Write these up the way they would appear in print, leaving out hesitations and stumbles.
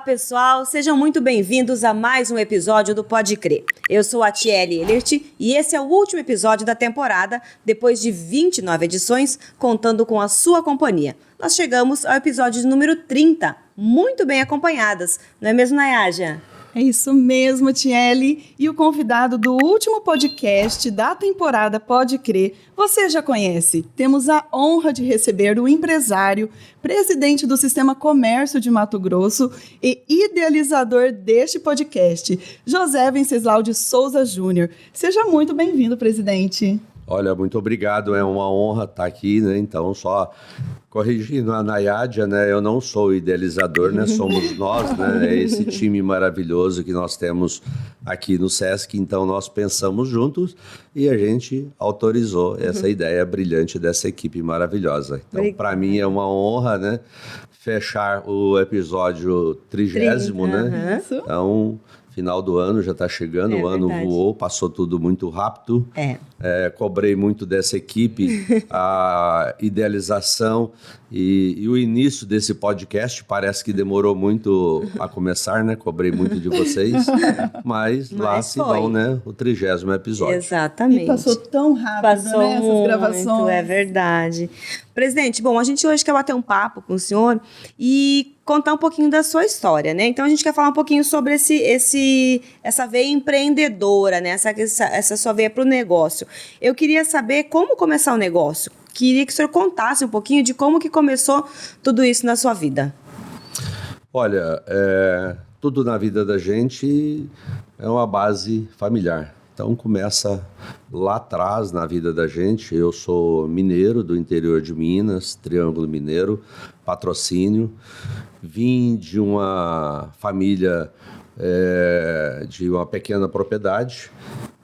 pessoal, sejam muito bem-vindos a mais um episódio do Pode Crer. Eu sou a Tiele Elert e esse é o último episódio da temporada, depois de 29 edições, contando com a sua companhia. Nós chegamos ao episódio número 30, muito bem acompanhadas, não é mesmo, Nayaja? É isso mesmo, Tiele. E o convidado do último podcast da temporada Pode Crer, você já conhece. Temos a honra de receber o empresário, presidente do Sistema Comércio de Mato Grosso e idealizador deste podcast, José Venceslau de Souza Júnior. Seja muito bem-vindo, presidente. Olha, muito obrigado, é uma honra estar aqui, né? Então, só corrigindo a Nayaja, né? Eu não sou o idealizador, né? Somos nós, né? É esse time maravilhoso que nós temos aqui no SESC. Então, nós pensamos juntos e a gente autorizou essa ideia brilhante dessa equipe maravilhosa. Então, para mim é uma honra, né? Fechar o episódio 30º, né? Então, final do ano já está chegando, o ano voou, passou tudo muito rápido. Cobrei muito dessa equipe, a idealização e o início desse podcast parece que demorou muito a começar, né? Cobrei muito de vocês, mas lá se vão, né? O 30º episódio. Exatamente. E passou tão rápido, né? Essas gravações. É verdade. Presidente, bom, a gente hoje quer bater um papo com o senhor e contar um pouquinho da sua história, né? Então a gente quer falar um pouquinho sobre essa veia empreendedora, né? Essa sua veia para o negócio. Eu queria saber como começar o negócio. Queria que o senhor contasse um pouquinho de como que começou tudo isso na sua vida. Olha, tudo na vida da gente é uma base familiar. Então começa lá atrás na vida da gente. Eu sou mineiro do interior de Minas, Triângulo Mineiro, Patrocínio. Vim de uma família de uma pequena propriedade.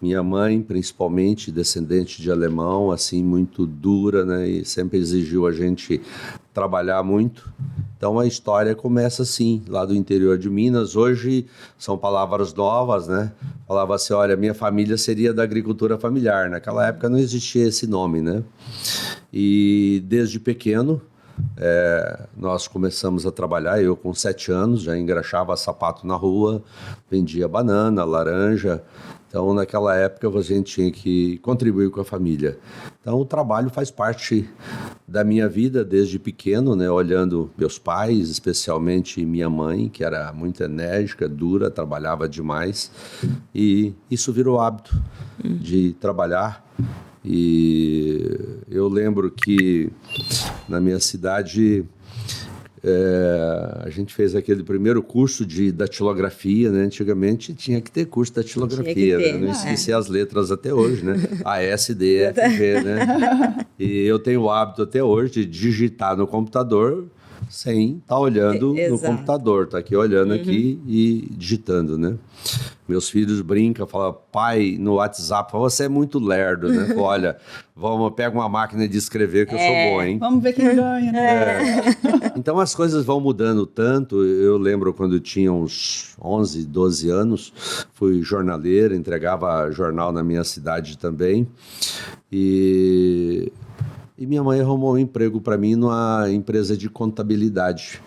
Minha mãe, principalmente, descendente de alemão, assim, muito dura, né? E sempre exigiu a gente trabalhar muito. Então, a história começa assim, lá do interior de Minas. Hoje, são palavras novas, né? Falava assim, olha, minha família seria da agricultura familiar. Naquela época não existia esse nome, né? E desde pequeno, nós começamos a trabalhar. Eu, com 7 anos, já engraxava sapato na rua, vendia banana, laranja. Então, naquela época, a gente tinha que contribuir com a família. Então, o trabalho faz parte da minha vida desde pequeno, né? Olhando meus pais, especialmente minha mãe, que era muito enérgica, dura, trabalhava demais. E isso virou hábito de trabalhar. E eu lembro que na minha cidade a gente fez aquele primeiro curso de datilografia, né? Antigamente tinha que ter curso de datilografia, né? Não esqueci as letras até hoje, né? A, S, D, F, G, né? E eu tenho o hábito até hoje de digitar no computador sem estar olhando no computador, tá aqui olhando aqui e digitando, né? Meus filhos brincam, falam, pai, no WhatsApp, você é muito lerdo, né? Olha, pega uma máquina de escrever que eu sou bom, hein? Vamos ver quem ganha, né? Então as coisas vão mudando tanto. Eu lembro quando eu tinha uns 11, 12 anos, fui jornaleiro, entregava jornal na minha cidade também. E minha mãe arrumou um emprego para mim numa empresa de contabilidade.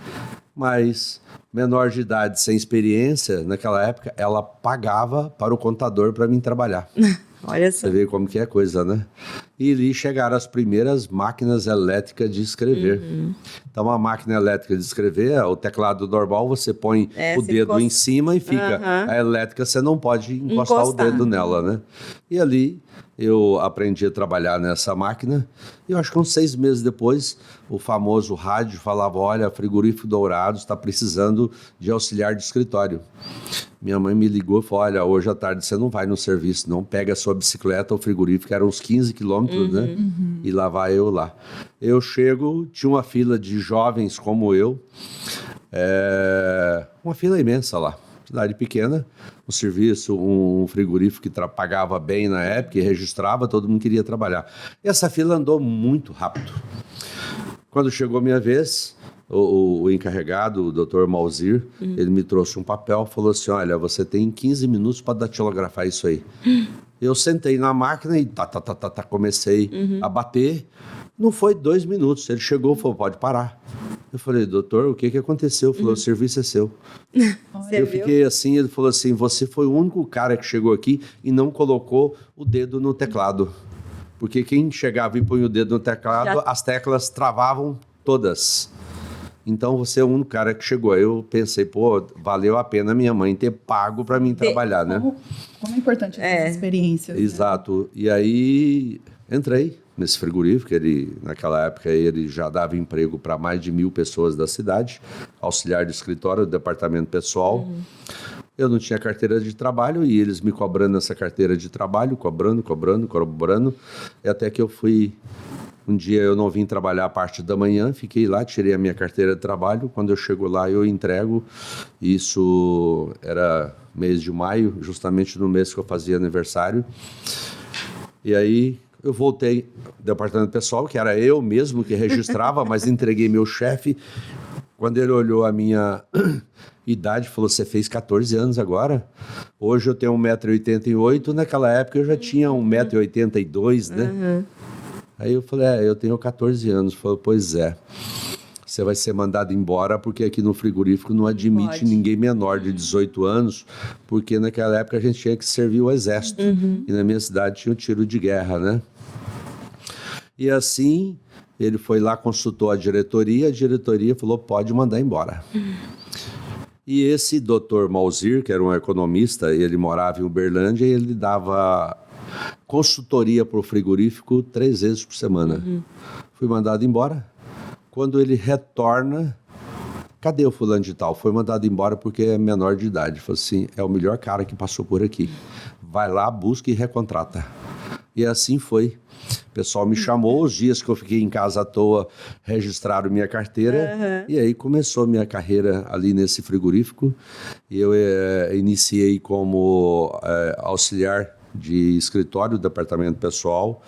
Mas, menor de idade, sem experiência, naquela época, ela pagava para o contador para mim trabalhar. Olha só. Você vê como que é coisa, né? E ali chegaram as primeiras máquinas elétricas de escrever. Então, uma máquina elétrica de escrever, o teclado normal, você põe o dedo em cima e fica. A elétrica, você não pode encostar o dedo nela, né? E ali eu aprendi a trabalhar nessa máquina. E eu acho que uns 6 meses depois, o famoso rádio falava, olha, Frigorífico Dourados está precisando de auxiliar de escritório. Minha mãe me ligou e falou, olha, hoje à tarde você não vai no serviço, não, pega a sua bicicleta, o frigorífico era uns 15 quilômetros, né? E lá vai eu lá. Eu chego, tinha uma fila de jovens como eu, uma fila imensa lá. Cidade pequena, um serviço, um frigorífico que pagava bem na época e registrava, todo mundo queria trabalhar. E essa fila andou muito rápido. Quando chegou a minha vez, o encarregado, o Dr. Malzir, ele me trouxe um papel e falou assim, olha, você tem 15 minutos para datilografar isso aí. Eu sentei na máquina e comecei a bater. Não foi 2 minutos, ele chegou e falou, pode parar. Eu falei, doutor, o que aconteceu? Ele falou, o serviço é seu. Você Eu viu? fiquei assim, ele falou assim, você foi o único cara que chegou aqui e não colocou o dedo no teclado. Porque quem chegava e punha o dedo no teclado, as teclas travavam todas. Então você é o único cara que chegou. Eu pensei, pô, valeu a pena minha mãe ter pago para mim trabalhar, né? Como é importante essas experiências. Exato. E aí entrei nesse frigorífico. Naquela época ele já dava emprego para mais de 1.000 pessoas da cidade, auxiliar de escritório, departamento pessoal. Eu não tinha carteira de trabalho e eles me cobrando essa carteira de trabalho, cobrando. E até que eu fui... Um dia eu não vim trabalhar a parte da manhã, fiquei lá, tirei a minha carteira de trabalho. Quando eu chego lá, eu entrego. Isso era mês de maio, justamente no mês que eu fazia aniversário. E aí eu voltei ao departamento pessoal, que era eu mesmo que registrava, mas entreguei meu chefe. Quando ele olhou a minha idade, falou, você fez 14 anos agora? Hoje eu tenho 1,88 m, naquela época eu já tinha 1,82 m, né? Aí eu falei, eu tenho 14 anos. Falei, pois é, você vai ser mandado embora porque aqui no frigorífico não admite ninguém menor de 18 anos, porque naquela época a gente tinha que servir o exército. E na minha cidade tinha um tiro de guerra, né? E assim, ele foi lá, consultou a diretoria falou, pode mandar embora. E esse doutor Malzir, que era um economista, ele morava em Uberlândia e ele dava... consultoria para o frigorífico 3 vezes por semana. Fui mandado embora. Quando ele retorna, cadê o fulano de tal? Foi mandado embora porque é menor de idade. Falei assim, é o melhor cara que passou por aqui. Vai lá, busca e recontrata. E assim foi. O pessoal me chamou, os dias que eu fiquei em casa à toa, registraram minha carteira. E aí começou minha carreira ali nesse frigorífico. E eu iniciei como auxiliar de escritório, departamento pessoal,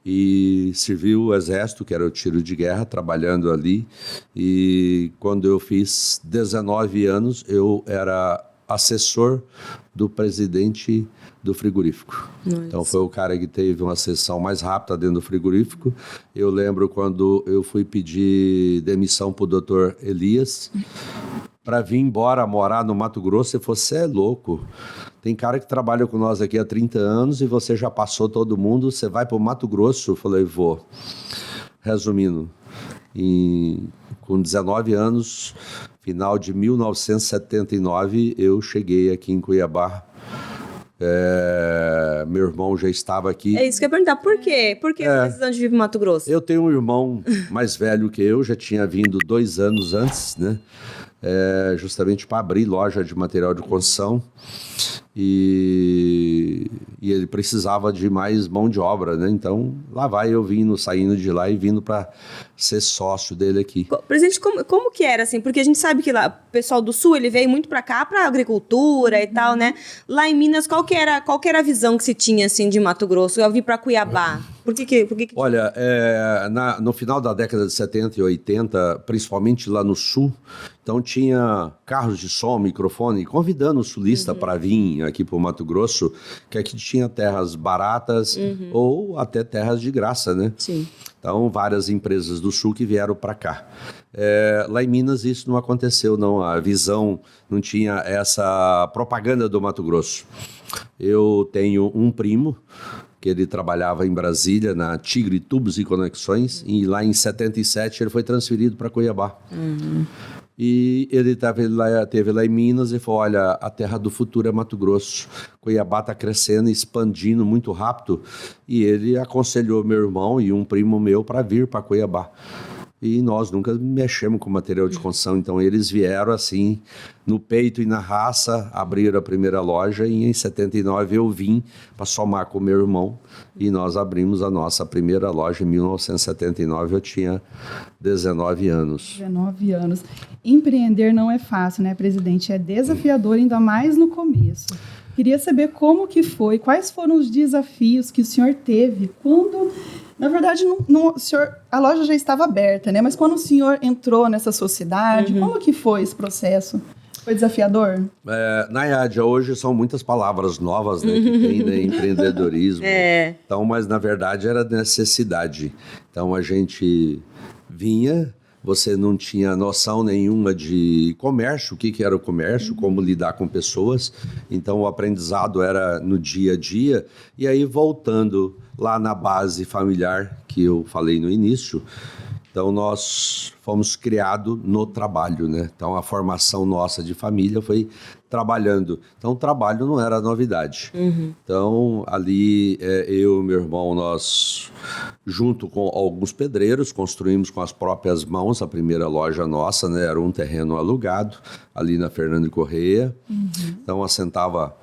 e servi o exército, que era o tiro de guerra, trabalhando ali. E quando eu fiz 19 anos, eu era assessor do presidente do frigorífico. Então foi o cara que teve uma sessão mais rápida dentro do frigorífico. Eu lembro quando eu fui pedir demissão para o doutor Elias, para vir embora morar no Mato Grosso. Ele falou, você é louco. Tem cara que trabalha com nós aqui há 30 anos e você já passou todo mundo, você vai para o Mato Grosso? Eu falei, vou. Resumindo, com 19 anos, final de 1979, eu cheguei aqui em Cuiabá. Meu irmão já estava aqui. É isso que eu ia perguntar, por quê? Por que a decisão de vir para Mato Grosso? Eu tenho um irmão mais velho que eu, já tinha vindo 2 anos antes, né? Justamente para abrir loja de material de construção. E ele precisava de mais mão de obra, né? Então, lá vai eu saindo de lá e vindo para ser sócio dele aqui. Presidente, como que era, assim? Porque a gente sabe que lá, o pessoal do Sul, ele veio muito para cá, para agricultura e tal, né? Lá em Minas, qual que era a visão que se tinha, assim, de Mato Grosso? Eu vim para Cuiabá. Por que... Olha, no final da década de 70 e 80, principalmente lá no Sul, então tinha carros de som, microfone, convidando o sulista para vir aqui para o Mato Grosso, que aqui tinha terras baratas ou até terras de graça, né? Sim. Então, várias empresas do Sul que vieram para cá. Lá em Minas isso não aconteceu, não. A visão não tinha essa propaganda do Mato Grosso. Eu tenho um primo que ele trabalhava em Brasília, na Tigre Tubos e Conexões, e lá em 77 ele foi transferido para Cuiabá. E ele esteve lá em Minas e falou, olha, a terra do futuro é Mato Grosso. Cuiabá está crescendo, expandindo muito rápido. E ele aconselhou meu irmão e um primo meu para vir para Cuiabá. E nós nunca mexemos com material de construção, então eles vieram assim, no peito e na raça, abriram a primeira loja e em 79 eu vim para somar com meu irmão e nós abrimos a nossa primeira loja em 1979, eu tinha 19 anos. 19 anos. Empreender não é fácil, né, presidente? É desafiador, ainda mais no começo. Queria saber como que foi, quais foram os desafios que o senhor teve quando... Na verdade, a loja já estava aberta, né? Mas quando o senhor entrou nessa sociedade, como que foi esse processo? Foi desafiador? Na IAD, hoje são muitas palavras novas, né, que tem, né, empreendedorismo. Então, mas na verdade era necessidade. Então a gente vinha, você não tinha noção nenhuma de comércio, o que era o comércio, como lidar com pessoas. Então, o aprendizado era no dia a dia. E aí, voltando lá na base familiar, que eu falei no início, então nós fomos criados no trabalho, né? Então, a formação nossa de família foi trabalhando. Então, o trabalho não era novidade. Então, ali, eu e meu irmão, nós, junto com alguns pedreiros, construímos com as próprias mãos a primeira loja nossa, né? Era um terreno alugado, ali na Fernando Correia. Então, assentava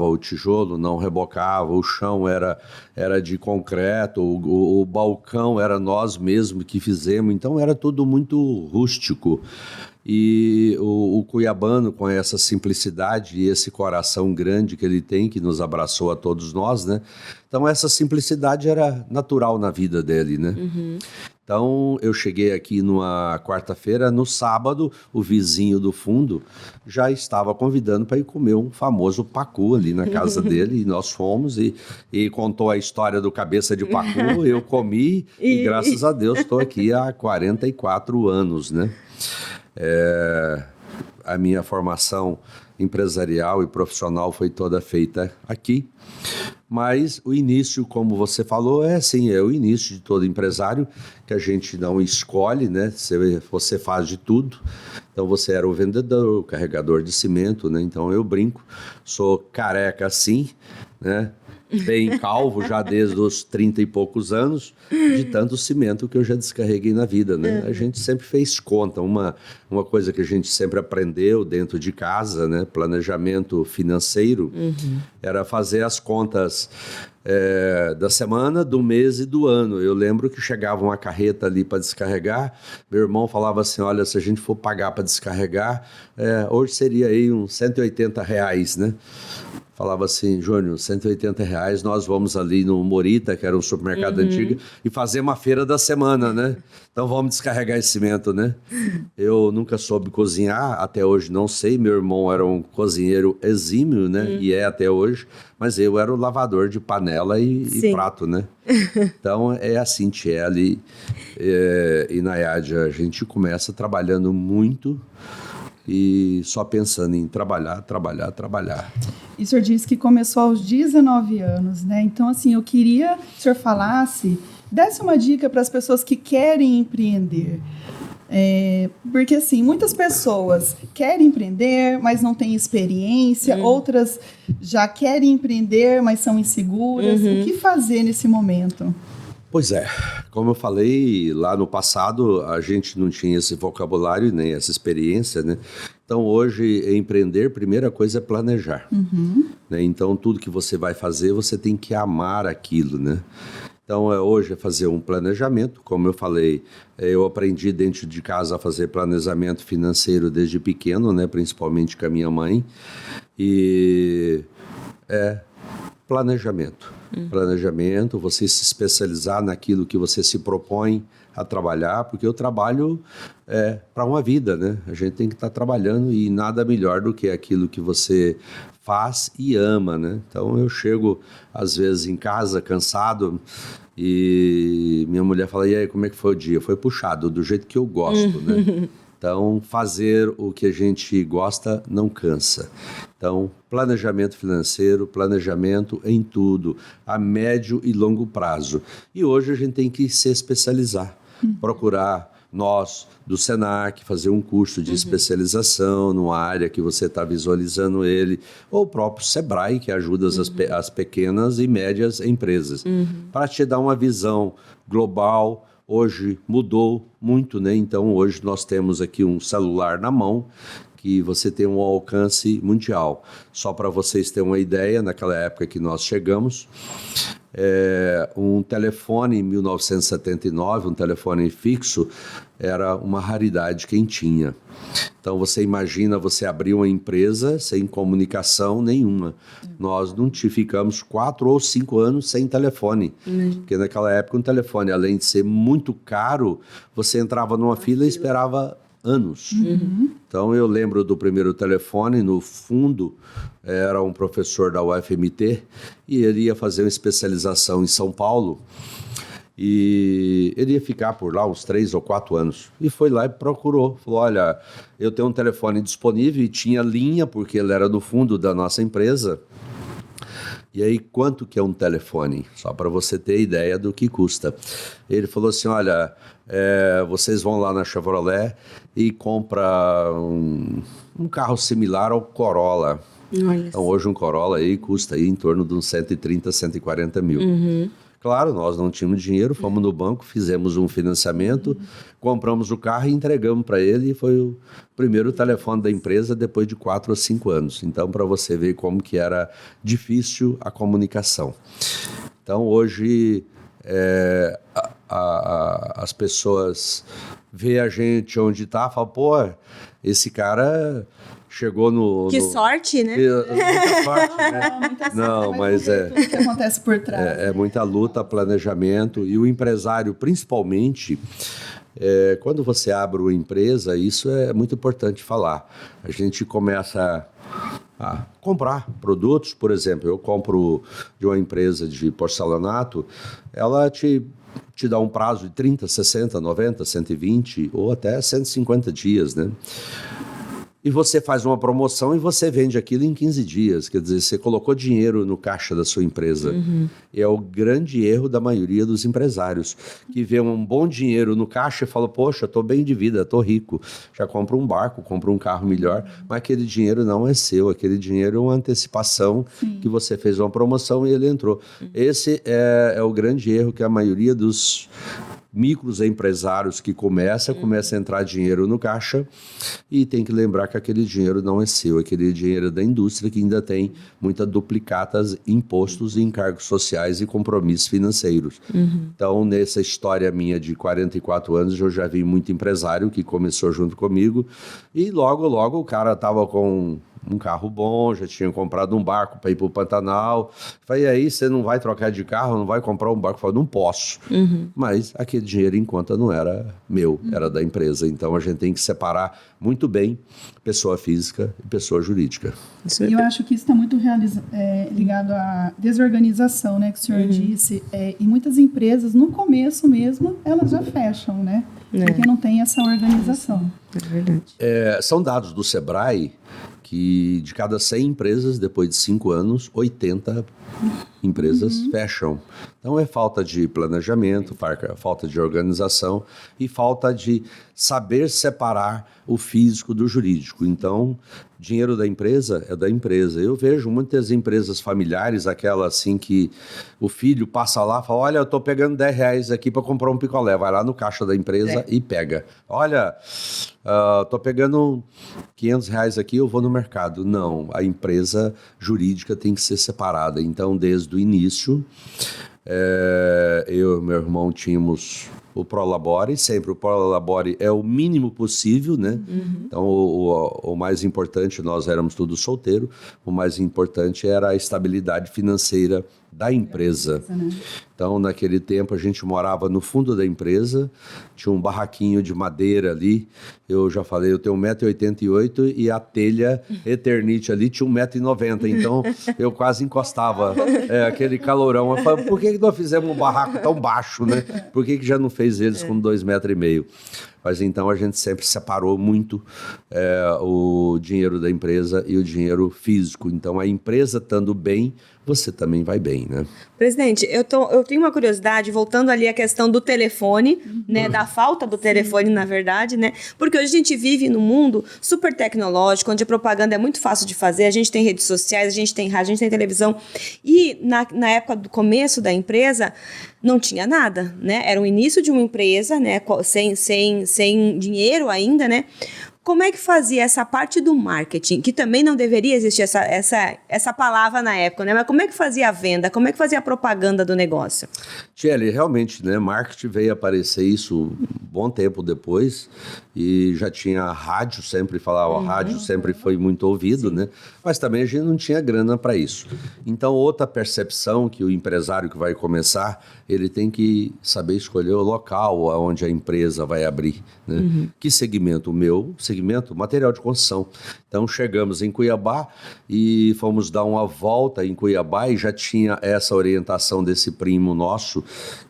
o tijolo, não rebocava, o chão era de concreto, o balcão era nós mesmos que fizemos, então era tudo muito rústico. E o cuiabano, com essa simplicidade e esse coração grande que ele tem, que nos abraçou a todos nós, né? Então essa simplicidade era natural na vida dele, né? Então, eu cheguei aqui numa quarta-feira, no sábado, o vizinho do fundo já estava convidando para ir comer um famoso pacu ali na casa dele, e nós fomos, e contou a história do cabeça de pacu, eu comi, e graças a Deus estou aqui há 44 anos, né? A minha formação empresarial e profissional foi toda feita aqui. Mas o início, como você falou, é o início de todo empresário, que a gente não escolhe, né? Você faz de tudo. Então você era o vendedor, o carregador de cimento, né? Então eu brinco, sou careca assim, né? Bem calvo já desde os 30 e poucos anos, de tanto cimento que eu já descarreguei na vida, né? A gente sempre fez conta, uma coisa que a gente sempre aprendeu dentro de casa, né? Planejamento financeiro, era fazer as contas da semana, do mês e do ano. Eu lembro que chegava uma carreta ali para descarregar, meu irmão falava assim, olha, se a gente for pagar para descarregar, hoje seria aí uns R$180, né? Falava assim, Júnior, R$180, nós vamos ali no Morita, que era um supermercado antigo, e fazer uma feira da semana, né? Então vamos descarregar esse cimento, né? Eu nunca soube cozinhar, até hoje não sei, meu irmão era um cozinheiro exímio, né? E é até hoje, mas eu era o lavador de panela e prato, né? Então é assim, Tiele e Nayade, a gente começa trabalhando muito, e só pensando em trabalhar. E o senhor disse que começou aos 19 anos, né? Então, assim, eu queria que o senhor desse uma dica para as pessoas que querem empreender. Porque, assim, muitas pessoas querem empreender, mas não têm experiência, outras já querem empreender, mas são inseguras. O que fazer nesse momento? Pois é, como eu falei, lá no passado a gente não tinha esse vocabulário nem essa experiência, né? Então hoje, empreender, primeira coisa é planejar. Né? Então tudo que você vai fazer, você tem que amar aquilo, né? Então hoje é fazer um planejamento, como eu falei, eu aprendi dentro de casa a fazer planejamento financeiro desde pequeno, né? Principalmente com a minha mãe, e planejamento. Planejamento, você se especializar naquilo que você se propõe a trabalhar, porque o trabalho é para uma vida, né? A gente tem que estar trabalhando e nada melhor do que aquilo que você faz e ama, né? Então eu chego às vezes em casa cansado e minha mulher fala, e aí, como é que foi o dia? Foi puxado, do jeito que eu gosto, né? Então, fazer o que a gente gosta não cansa. Então, planejamento financeiro, planejamento em tudo, a médio e longo prazo. E hoje a gente tem que se especializar, procurar nós, do Senac, fazer um curso de especialização numa área que você está visualizando ele, ou o próprio Sebrae, que ajuda as pequenas e médias empresas, para te dar uma visão global. Hoje mudou muito, né? Então hoje nós temos aqui um celular na mão que você tem um alcance mundial. Só para vocês terem uma ideia, naquela época que nós chegamos, um telefone em 1979, um telefone fixo, era uma raridade quem tinha. Então você imagina você abrir uma empresa sem comunicação nenhuma. Nós não ficamos 4 ou 5 anos sem telefone. Porque naquela época um telefone, além de ser muito caro, você entrava numa fila e esperava anos. Então eu lembro do primeiro telefone, no fundo era um professor da UFMT e ele ia fazer uma especialização em São Paulo. E ele ia ficar por lá uns 3 ou 4 anos. E foi lá e procurou. Falou, olha, eu tenho um telefone disponível e tinha linha, porque ele era do fundo da nossa empresa. E aí, quanto que é um telefone? Só para você ter ideia do que custa. Ele falou assim, olha, vocês vão lá na Chevrolet e compram um carro similar ao Corolla. Então, hoje um Corolla aí custa aí em torno de uns 130, 140 mil. Claro, nós não tínhamos dinheiro, fomos no banco, fizemos um financiamento, compramos o carro e entregamos para ele, e foi o primeiro telefone da empresa depois de 4 ou 5 anos. Então, para você ver como que era difícil a comunicação. Então, hoje, as pessoas veem a gente onde está, falam, pô, esse cara... chegou no... Que sorte, né? Muita sorte, né? Não, mas tudo que acontece por trás. É muita luta, planejamento, e o empresário, principalmente, quando você abre uma empresa, isso é muito importante falar. A gente começa a comprar produtos, por exemplo, eu compro de uma empresa de porcelanato, ela te dá um prazo de 30, 60, 90, 120 ou até 150 dias, né? E você faz uma promoção e você vende aquilo em 15 dias. Quer dizer, você colocou dinheiro no caixa da sua empresa. E é o grande erro da maioria dos empresários, que vê um bom dinheiro no caixa e fala, poxa, estou bem de vida, estou rico. Já compra um barco, compra um carro melhor, mas aquele dinheiro não é seu. Aquele dinheiro é uma antecipação que você fez uma promoção e ele entrou. Esse é o grande erro que a maioria dos micros empresários que começa a entrar dinheiro no caixa, e tem que lembrar que aquele dinheiro não é seu, aquele dinheiro é da indústria, que ainda tem muita duplicatas, impostos, encargos sociais e compromissos financeiros. Então, nessa história minha de 44 anos, eu já vi muito empresário que começou junto comigo, e logo o cara estava com um carro bom, já tinha comprado um barco para ir para o Pantanal. Falei, e aí, você não vai trocar de carro, não vai comprar um barco? Eu falei, não posso. Mas aquele dinheiro em conta não era meu, era da empresa. Então, a gente tem que separar muito bem pessoa física e pessoa jurídica. E eu acho que isso está muito ligado à desorganização, né, que o senhor disse. E muitas empresas, no começo mesmo, elas já fecham, né? Porque não tem essa organização. É verdade. São dados do Sebrae que de cada 100 empresas, depois de 5 anos, 80 empresas fecham. Então é falta de planejamento, falta de organização e falta de saber separar o físico do jurídico. Então, dinheiro da empresa é da empresa. Eu vejo muitas empresas familiares, aquela assim que o filho passa lá e fala, olha, eu estou pegando R$10 aqui para comprar um picolé. Vai lá no caixa da empresa e pega. Olha, estou pegando R$500 aqui, eu vou no mercado. Não, a empresa jurídica tem que ser separada. Então, desde o início, eu e meu irmão tínhamos o Prolabore, sempre o Prolabore é o mínimo possível, né? Então, o mais importante, nós éramos todos solteiros, o mais importante era a estabilidade financeira da empresa. Então, naquele tempo, a gente morava no fundo da empresa, tinha um barraquinho de madeira ali, eu já falei, eu tenho 1,88 m e a telha Eternite ali tinha 1,90 m, então eu quase encostava aquele calorão. Eu falei, por que nós fizemos um barraco tão baixo, né? Por que já não fez eles com 2,5 m? Mas então a gente sempre separou muito o dinheiro da empresa e o dinheiro físico. Então a empresa estando bem, você também vai bem, né? Presidente, eu tenho uma curiosidade, voltando ali à questão do telefone, né? Da falta do telefone, na verdade, né? Porque hoje a gente vive num mundo super tecnológico, onde a propaganda é muito fácil de fazer, a gente tem redes sociais, a gente tem rádio, a gente tem televisão. E na época do começo da empresa, não tinha nada, né? Era o início de uma empresa, né? Sem dinheiro ainda, né? Como é que fazia essa parte do marketing? Que também não deveria existir essa palavra na época, né? Mas como é que fazia a venda? Como é que fazia a propaganda do negócio? Tiele, realmente, né? Marketing veio aparecer isso um bom tempo depois e já tinha rádio, sempre falava, rádio sempre foi muito ouvido, né? Mas também a gente não tinha grana para isso. Então, outra percepção que o empresário que vai começar, ele tem que saber escolher o local onde a empresa vai abrir, né? Que segmento? O meu segmento segmento material de construção. Então chegamos em Cuiabá e fomos dar uma volta em Cuiabá e já tinha essa orientação desse primo nosso,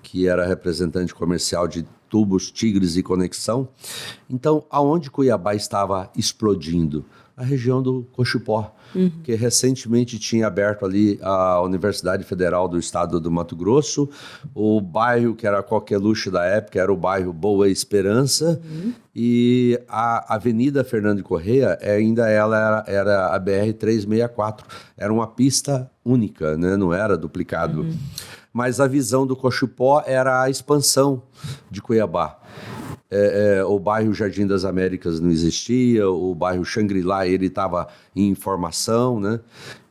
que era representante comercial de tubos, tigres e conexão. Então, aonde Cuiabá estava explodindo? A região do Cochipó, que recentemente tinha aberto ali a Universidade Federal do Estado do Mato Grosso, o bairro que era coqueluche da época era o bairro Boa Esperança, e a Avenida Fernando de Correia ainda ela era a BR-364, era uma pista única, né? Não era duplicado. Mas a visão do Cochipó era a expansão de Cuiabá. O bairro Jardim das Américas não existia, o bairro Xangri-Lá ele estava em formação, né?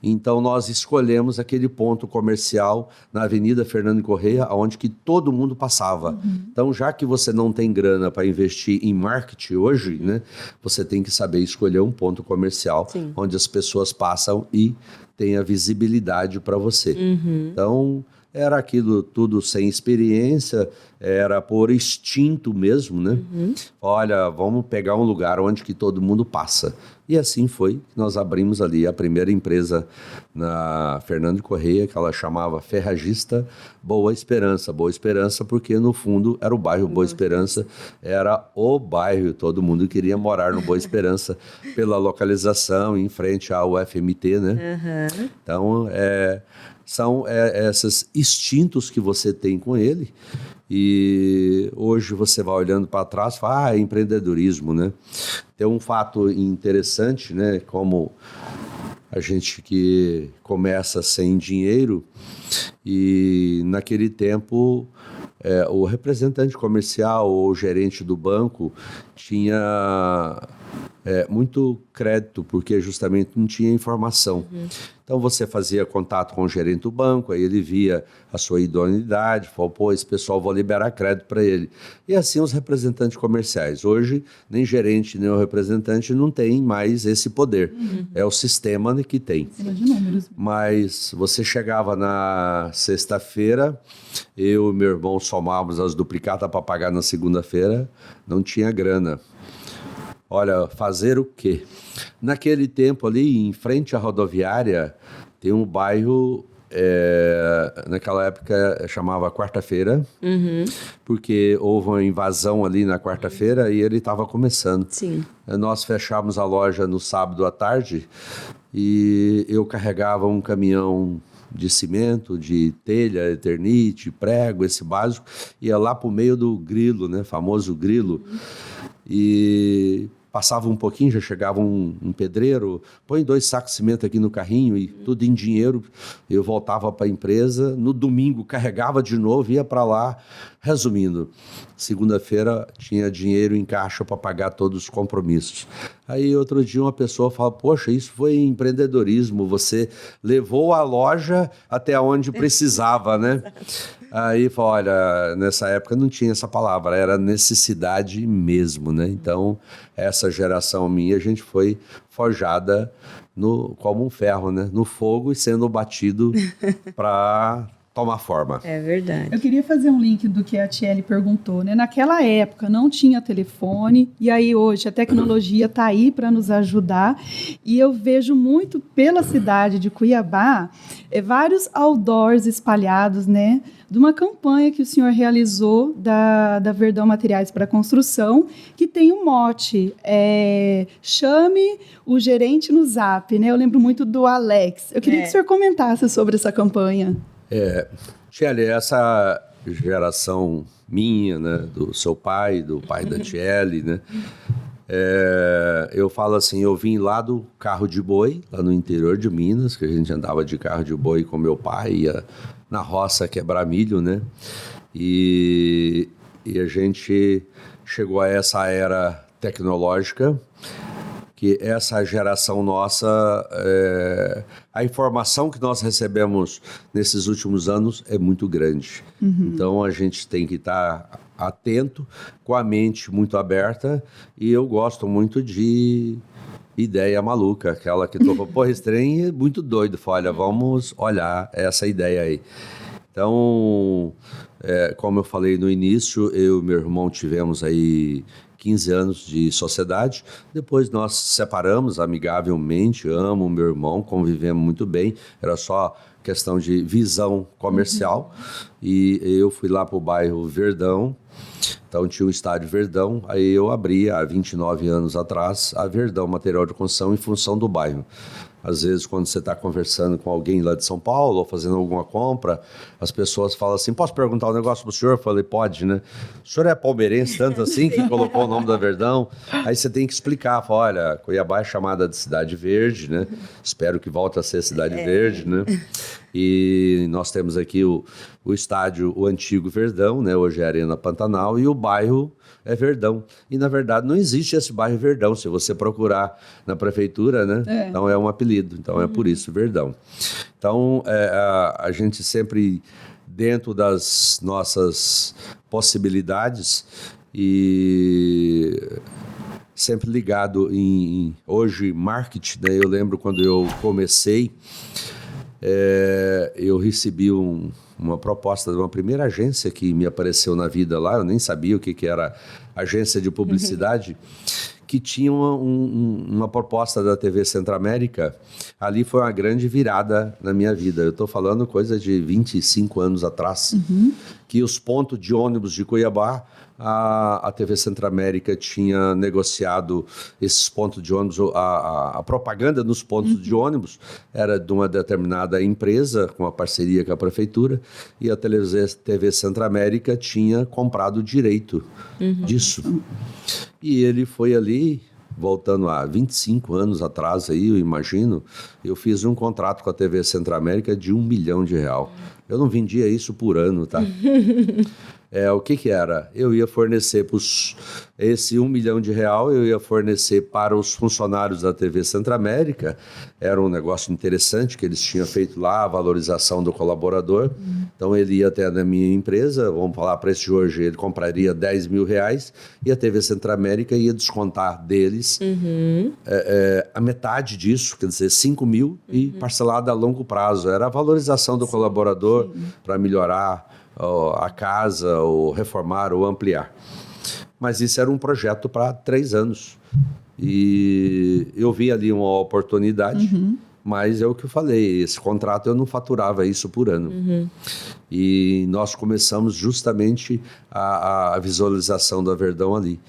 Então nós escolhemos aquele ponto comercial na Avenida Fernando Correia, onde que todo mundo passava. Então, já que você não tem grana para investir em marketing hoje, né, você tem que saber escolher um ponto comercial onde as pessoas passam e tem a visibilidade para você. Então, era aquilo tudo sem experiência, era por instinto mesmo, né? Olha, vamos pegar um lugar onde que todo mundo passa. E assim foi que nós abrimos ali a primeira empresa na Fernando Correia, que ela chamava Ferragista Boa Esperança. Boa Esperança porque, no fundo, era o bairro Boa Esperança, era o bairro, todo mundo queria morar no Boa Esperança pela localização em frente ao FMT, né? Então, são esses instintos que você tem com ele e hoje você vai olhando para trás e fala, é empreendedorismo, né? Tem um fato interessante, né? Como a gente que começa sem dinheiro e naquele tempo o representante comercial ou o gerente do banco tinha muito crédito, porque justamente não tinha informação. Então você fazia contato com o gerente do banco, aí ele via a sua idoneidade, falou, pô, esse pessoal vou liberar crédito para ele. E assim os representantes comerciais. Hoje, nem gerente, nem o representante não tem mais esse poder. É o sistema que tem. Mas você chegava na sexta-feira, eu e meu irmão somávamos as duplicatas para pagar na segunda-feira, não tinha grana. Olha, fazer o quê? Naquele tempo ali, em frente à rodoviária, tem um bairro, naquela época chamava Quarta-feira, porque houve uma invasão ali na quarta-feira e ele estava começando. Nós fechávamos a loja no sábado à tarde e eu carregava um caminhão de cimento, de telha, eternite, prego, esse básico, ia lá para o meio do grilo, né, famoso grilo, e passava um pouquinho, já chegava um pedreiro, põe 2 sacos de cimento aqui no carrinho e tudo em dinheiro. Eu voltava para a empresa, no domingo carregava de novo, ia para lá. Resumindo, segunda-feira tinha dinheiro em caixa para pagar todos os compromissos. Aí outro dia uma pessoa fala, poxa, isso foi empreendedorismo, você levou a loja até onde precisava, né? Aí fala, olha, nessa época não tinha essa palavra, era necessidade mesmo, né? Então, essa geração minha, a gente foi forjada como um ferro, né? No fogo e sendo batido para tomar forma. É verdade. Eu queria fazer um link do que a Tiele perguntou, né? Naquela época não tinha telefone, e aí hoje a tecnologia está aí para nos ajudar, e eu vejo muito pela cidade de Cuiabá vários outdoors espalhados, né? De uma campanha que o senhor realizou da Verdão Materiais para Construção, que tem um mote, chame o gerente no Zap, né? Eu lembro muito do Alex. Eu queria que o senhor comentasse sobre essa campanha. Tiele, essa geração minha, né, do seu pai, do pai da Tiele, né, eu falo assim, eu vim lá do carro de boi, lá no interior de Minas, que a gente andava de carro de boi com meu pai, ia na roça quebrar milho, né, e a gente chegou a essa era tecnológica, que essa geração nossa, a informação que nós recebemos nesses últimos anos é muito grande. Então, a gente tem que estar atento, com a mente muito aberta, e eu gosto muito de ideia maluca, aquela que topa, pô, esse trem é muito doido, olha, vamos olhar essa ideia aí. Então, como eu falei no início, eu e meu irmão tivemos aí 15 anos de sociedade. Depois nós separamos amigavelmente, amo meu irmão, convivemos muito bem, era só questão de visão comercial. E eu fui lá para o bairro Verdão, então tinha o estádio Verdão, aí eu abri há 29 anos atrás a Verdão Material de Construção em função do bairro. Às vezes, quando você está conversando com alguém lá de São Paulo ou fazendo alguma compra, as pessoas falam assim, posso perguntar um negócio para o senhor? Eu falei, pode, né? O senhor é palmeirense tanto assim que colocou o nome da Verdão? Aí você tem que explicar, fala, olha, Cuiabá é chamada de Cidade Verde, né? Espero que volte a ser Cidade Verde, né? E nós temos aqui o estádio, o antigo Verdão, né? Hoje é Arena Pantanal, e o bairro é Verdão. E, na verdade, não existe esse bairro Verdão. Se você procurar na prefeitura, né? Então, é um apelido. Então, é por isso, Verdão. Então, a gente sempre, dentro das nossas possibilidades e sempre ligado em, hoje, marketing, né? Eu lembro quando eu comecei, eu recebi uma proposta de uma primeira agência que me apareceu na vida lá, eu nem sabia o que era agência de publicidade, que tinha uma proposta da TV Centro-América. Ali foi uma grande virada na minha vida. Eu estou falando coisa de 25 anos atrás, que os pontos de ônibus de Cuiabá, a TV Centro-América tinha negociado esses pontos de ônibus, a propaganda nos pontos de ônibus era de uma determinada empresa, com uma parceria com a prefeitura, e a TV Centro-América tinha comprado o direito disso. E ele foi ali, voltando a 25 anos atrás, aí, eu imagino, eu fiz um contrato com a TV Centro-América de R$1 milhão. Eu não vendia isso por ano, tá? O que era? Eu ia fornecer esse R$1 milhão, eu ia fornecer para os funcionários da TV Centro-América. Era um negócio interessante que eles tinham feito lá, a valorização do colaborador. Então ele ia até na minha empresa, vamos falar para esse Jorge, ele compraria R$10 mil e a TV Centro-América ia descontar deles a metade disso, quer dizer, 5 mil e parcelado a longo prazo. Era a valorização do colaborador para melhorar a casa, ou reformar, ou ampliar. Mas isso era um projeto para 3 anos. E eu vi ali uma oportunidade, mas é o que eu falei, esse contrato eu não faturava isso por ano. E nós começamos justamente a visualização da Verdão ali.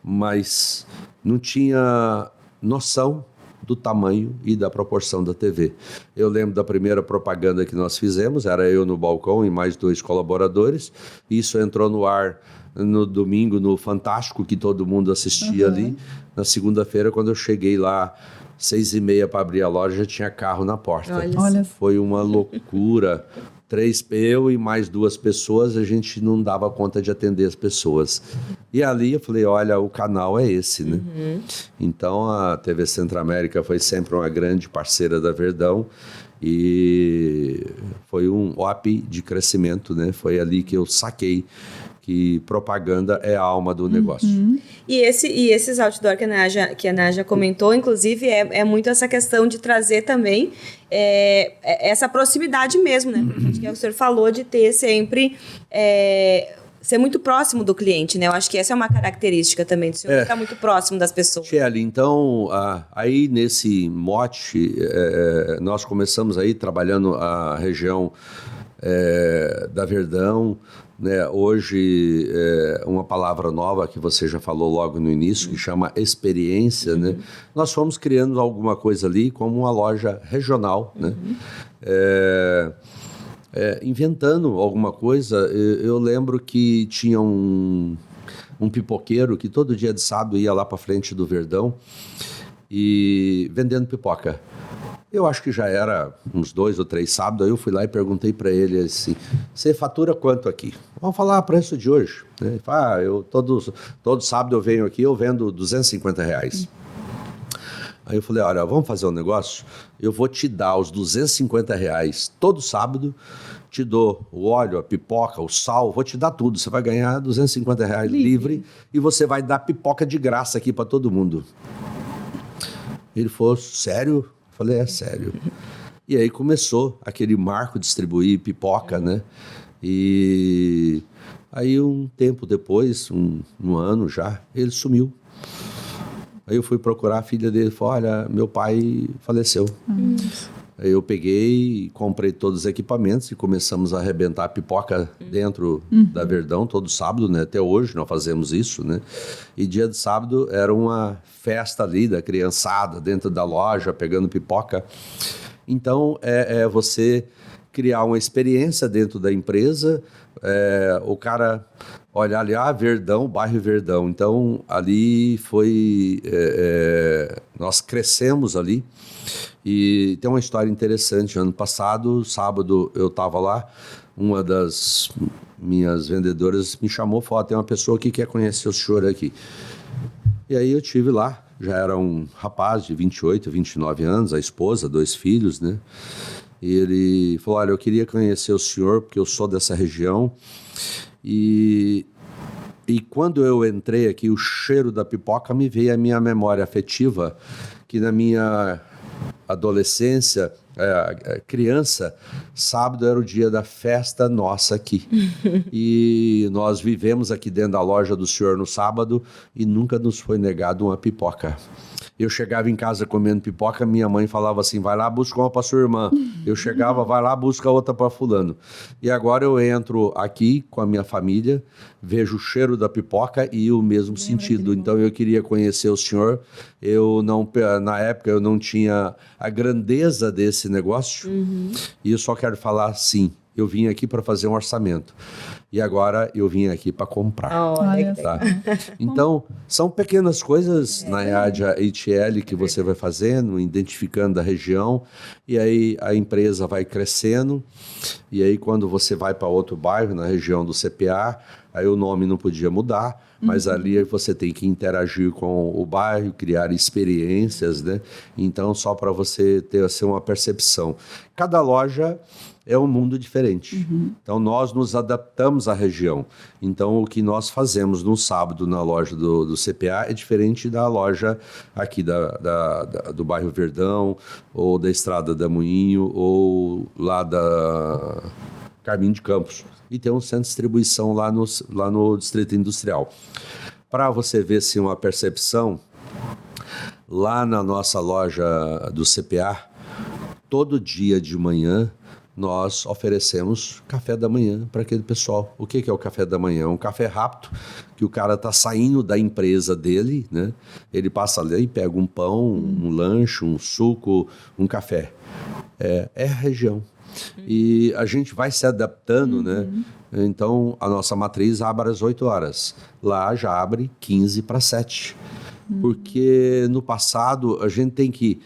Mas não tinha noção do tamanho e da proporção da TV. Eu lembro da primeira propaganda que nós fizemos, era eu no balcão e mais 2 colaboradores. Isso entrou no ar no domingo, no Fantástico, que todo mundo assistia ali. Na segunda-feira, quando eu cheguei lá, 6h30 para abrir a loja, já tinha carro na porta. Olha. Foi uma loucura. Eu e mais 2 pessoas, a gente não dava conta de atender as pessoas. E ali eu falei, olha, o canal é esse, né? Então a TV Centro-América foi sempre uma grande parceira da Verdão e foi um up de crescimento, né? Foi ali que eu saquei que propaganda é a alma do negócio. E esses outdoor que a Nádia comentou, inclusive, é muito essa questão de trazer também essa proximidade mesmo, né? Porque acho que o senhor falou de ter sempre... ser muito próximo do cliente, né? Eu acho que essa é uma característica também do senhor, ficar muito próximo das pessoas. Shelly, então, aí nesse mote, nós começamos aí trabalhando a região da Verdão, né? Hoje, uma palavra nova que você já falou logo no início, que chama experiência, né? Nós fomos criando alguma coisa ali como uma loja regional, né? Inventando alguma coisa. Eu lembro que tinha um pipoqueiro que todo dia de sábado ia lá para frente do Verdão e vendendo pipoca. Eu acho que já era uns 2 ou 3 sábados, aí eu fui lá e perguntei para ele assim, você fatura quanto aqui? Vamos falar o preço de hoje. Ele falou, todo sábado eu venho aqui, eu vendo R$250. Aí eu falei, olha, vamos fazer um negócio? Eu vou te dar os R$250 todo sábado, te dou o óleo, a pipoca, o sal, vou te dar tudo. Você vai ganhar R$250 livre e você vai dar pipoca de graça aqui para todo mundo. Ele falou, sério? Eu falei, é sério. E aí começou aquele marco de distribuir pipoca, né? E Aí um tempo depois, um ano já, ele sumiu. Aí eu fui procurar a filha dele e falei, olha, meu pai faleceu. Aí eu peguei, comprei todos os equipamentos e começamos a arrebentar pipoca dentro da Verdão todo sábado, né? Até hoje nós fazemos isso, né? E dia de sábado era uma festa ali da criançada dentro da loja, pegando pipoca. Então, é você criar uma experiência dentro da empresa, o cara olhar ali, Verdão, bairro Verdão. Então, ali foi... nós crescemos ali. E tem uma história interessante. Ano passado, sábado, eu estava lá, uma das minhas vendedoras me chamou e falou, tem uma pessoa que quer conhecer o senhor aqui. E aí eu estive lá, já era um rapaz de 28, 29 anos, a esposa, 2 filhos, né? E ele falou, olha, eu queria conhecer o senhor, porque eu sou dessa região. E quando eu entrei aqui, o cheiro da pipoca me veio à minha memória afetiva, que na minha adolescência, criança, sábado era o dia da festa nossa aqui. E nós vivemos aqui dentro da loja do senhor no sábado e nunca nos foi negado uma pipoca. Eu chegava em casa comendo pipoca, minha mãe falava assim, vai lá, busca uma para sua irmã. Eu chegava, vai lá, busca outra para fulano. E agora eu entro aqui com a minha família, vejo o cheiro da pipoca e o mesmo sentido. Então eu queria conhecer o senhor. Na época eu não tinha a grandeza desse negócio. E eu só quero falar assim, eu vim aqui para fazer um orçamento. E agora eu vim aqui para comprar. Tá? Então, são pequenas coisas na Yadia ITL que você vai fazendo, identificando a região, e aí a empresa vai crescendo, e aí quando você vai para outro bairro, na região do CPA, aí o nome não podia mudar, mas ali você tem que interagir com o bairro, criar experiências, né? Então, só para você ter assim, uma percepção. Cada loja é um mundo diferente. Então, nós nos adaptamos à região. Então, o que nós fazemos no sábado na loja do CPA é diferente da loja aqui do bairro Verdão, ou da Estrada da Moinho, ou lá da Carminho de Campos. E tem um centro de distribuição lá no Distrito Industrial. Para você ver se uma percepção, lá na nossa loja do CPA, todo dia de manhã, nós oferecemos café da manhã para aquele pessoal. O que é o café da manhã? É um café rápido, que o cara está saindo da empresa dele, né? Ele passa ali e pega um pão, um lanche, um suco, um café. É a região. E a gente vai se adaptando, né? Então, a nossa matriz abre às 8 horas. Lá já abre 15 para 7. Porque no passado a gente tem que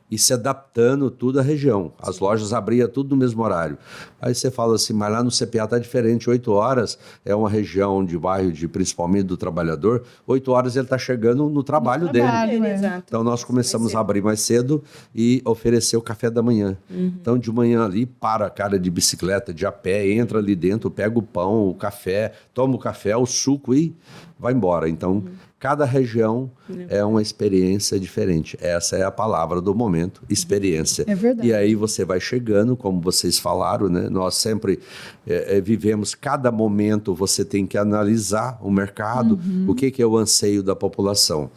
ir se adaptando tudo à região. As lojas abriam tudo no mesmo horário. Aí você fala assim, mas lá no CPA está diferente, 8 horas é uma região de bairro, principalmente do trabalhador, 8 horas ele está chegando no trabalho dele. Então nós começamos a abrir mais cedo e oferecer o café da manhã. Então de manhã ali, para a cara de bicicleta, de a pé, entra ali dentro, pega o pão, o café, toma o café, o suco e vai embora. Então, cada região é uma experiência diferente. Essa é a palavra do momento, experiência. É verdade. E aí você vai chegando, como vocês falaram, né? Nós sempre vivemos, cada momento você tem que analisar o mercado, o que é o anseio da população.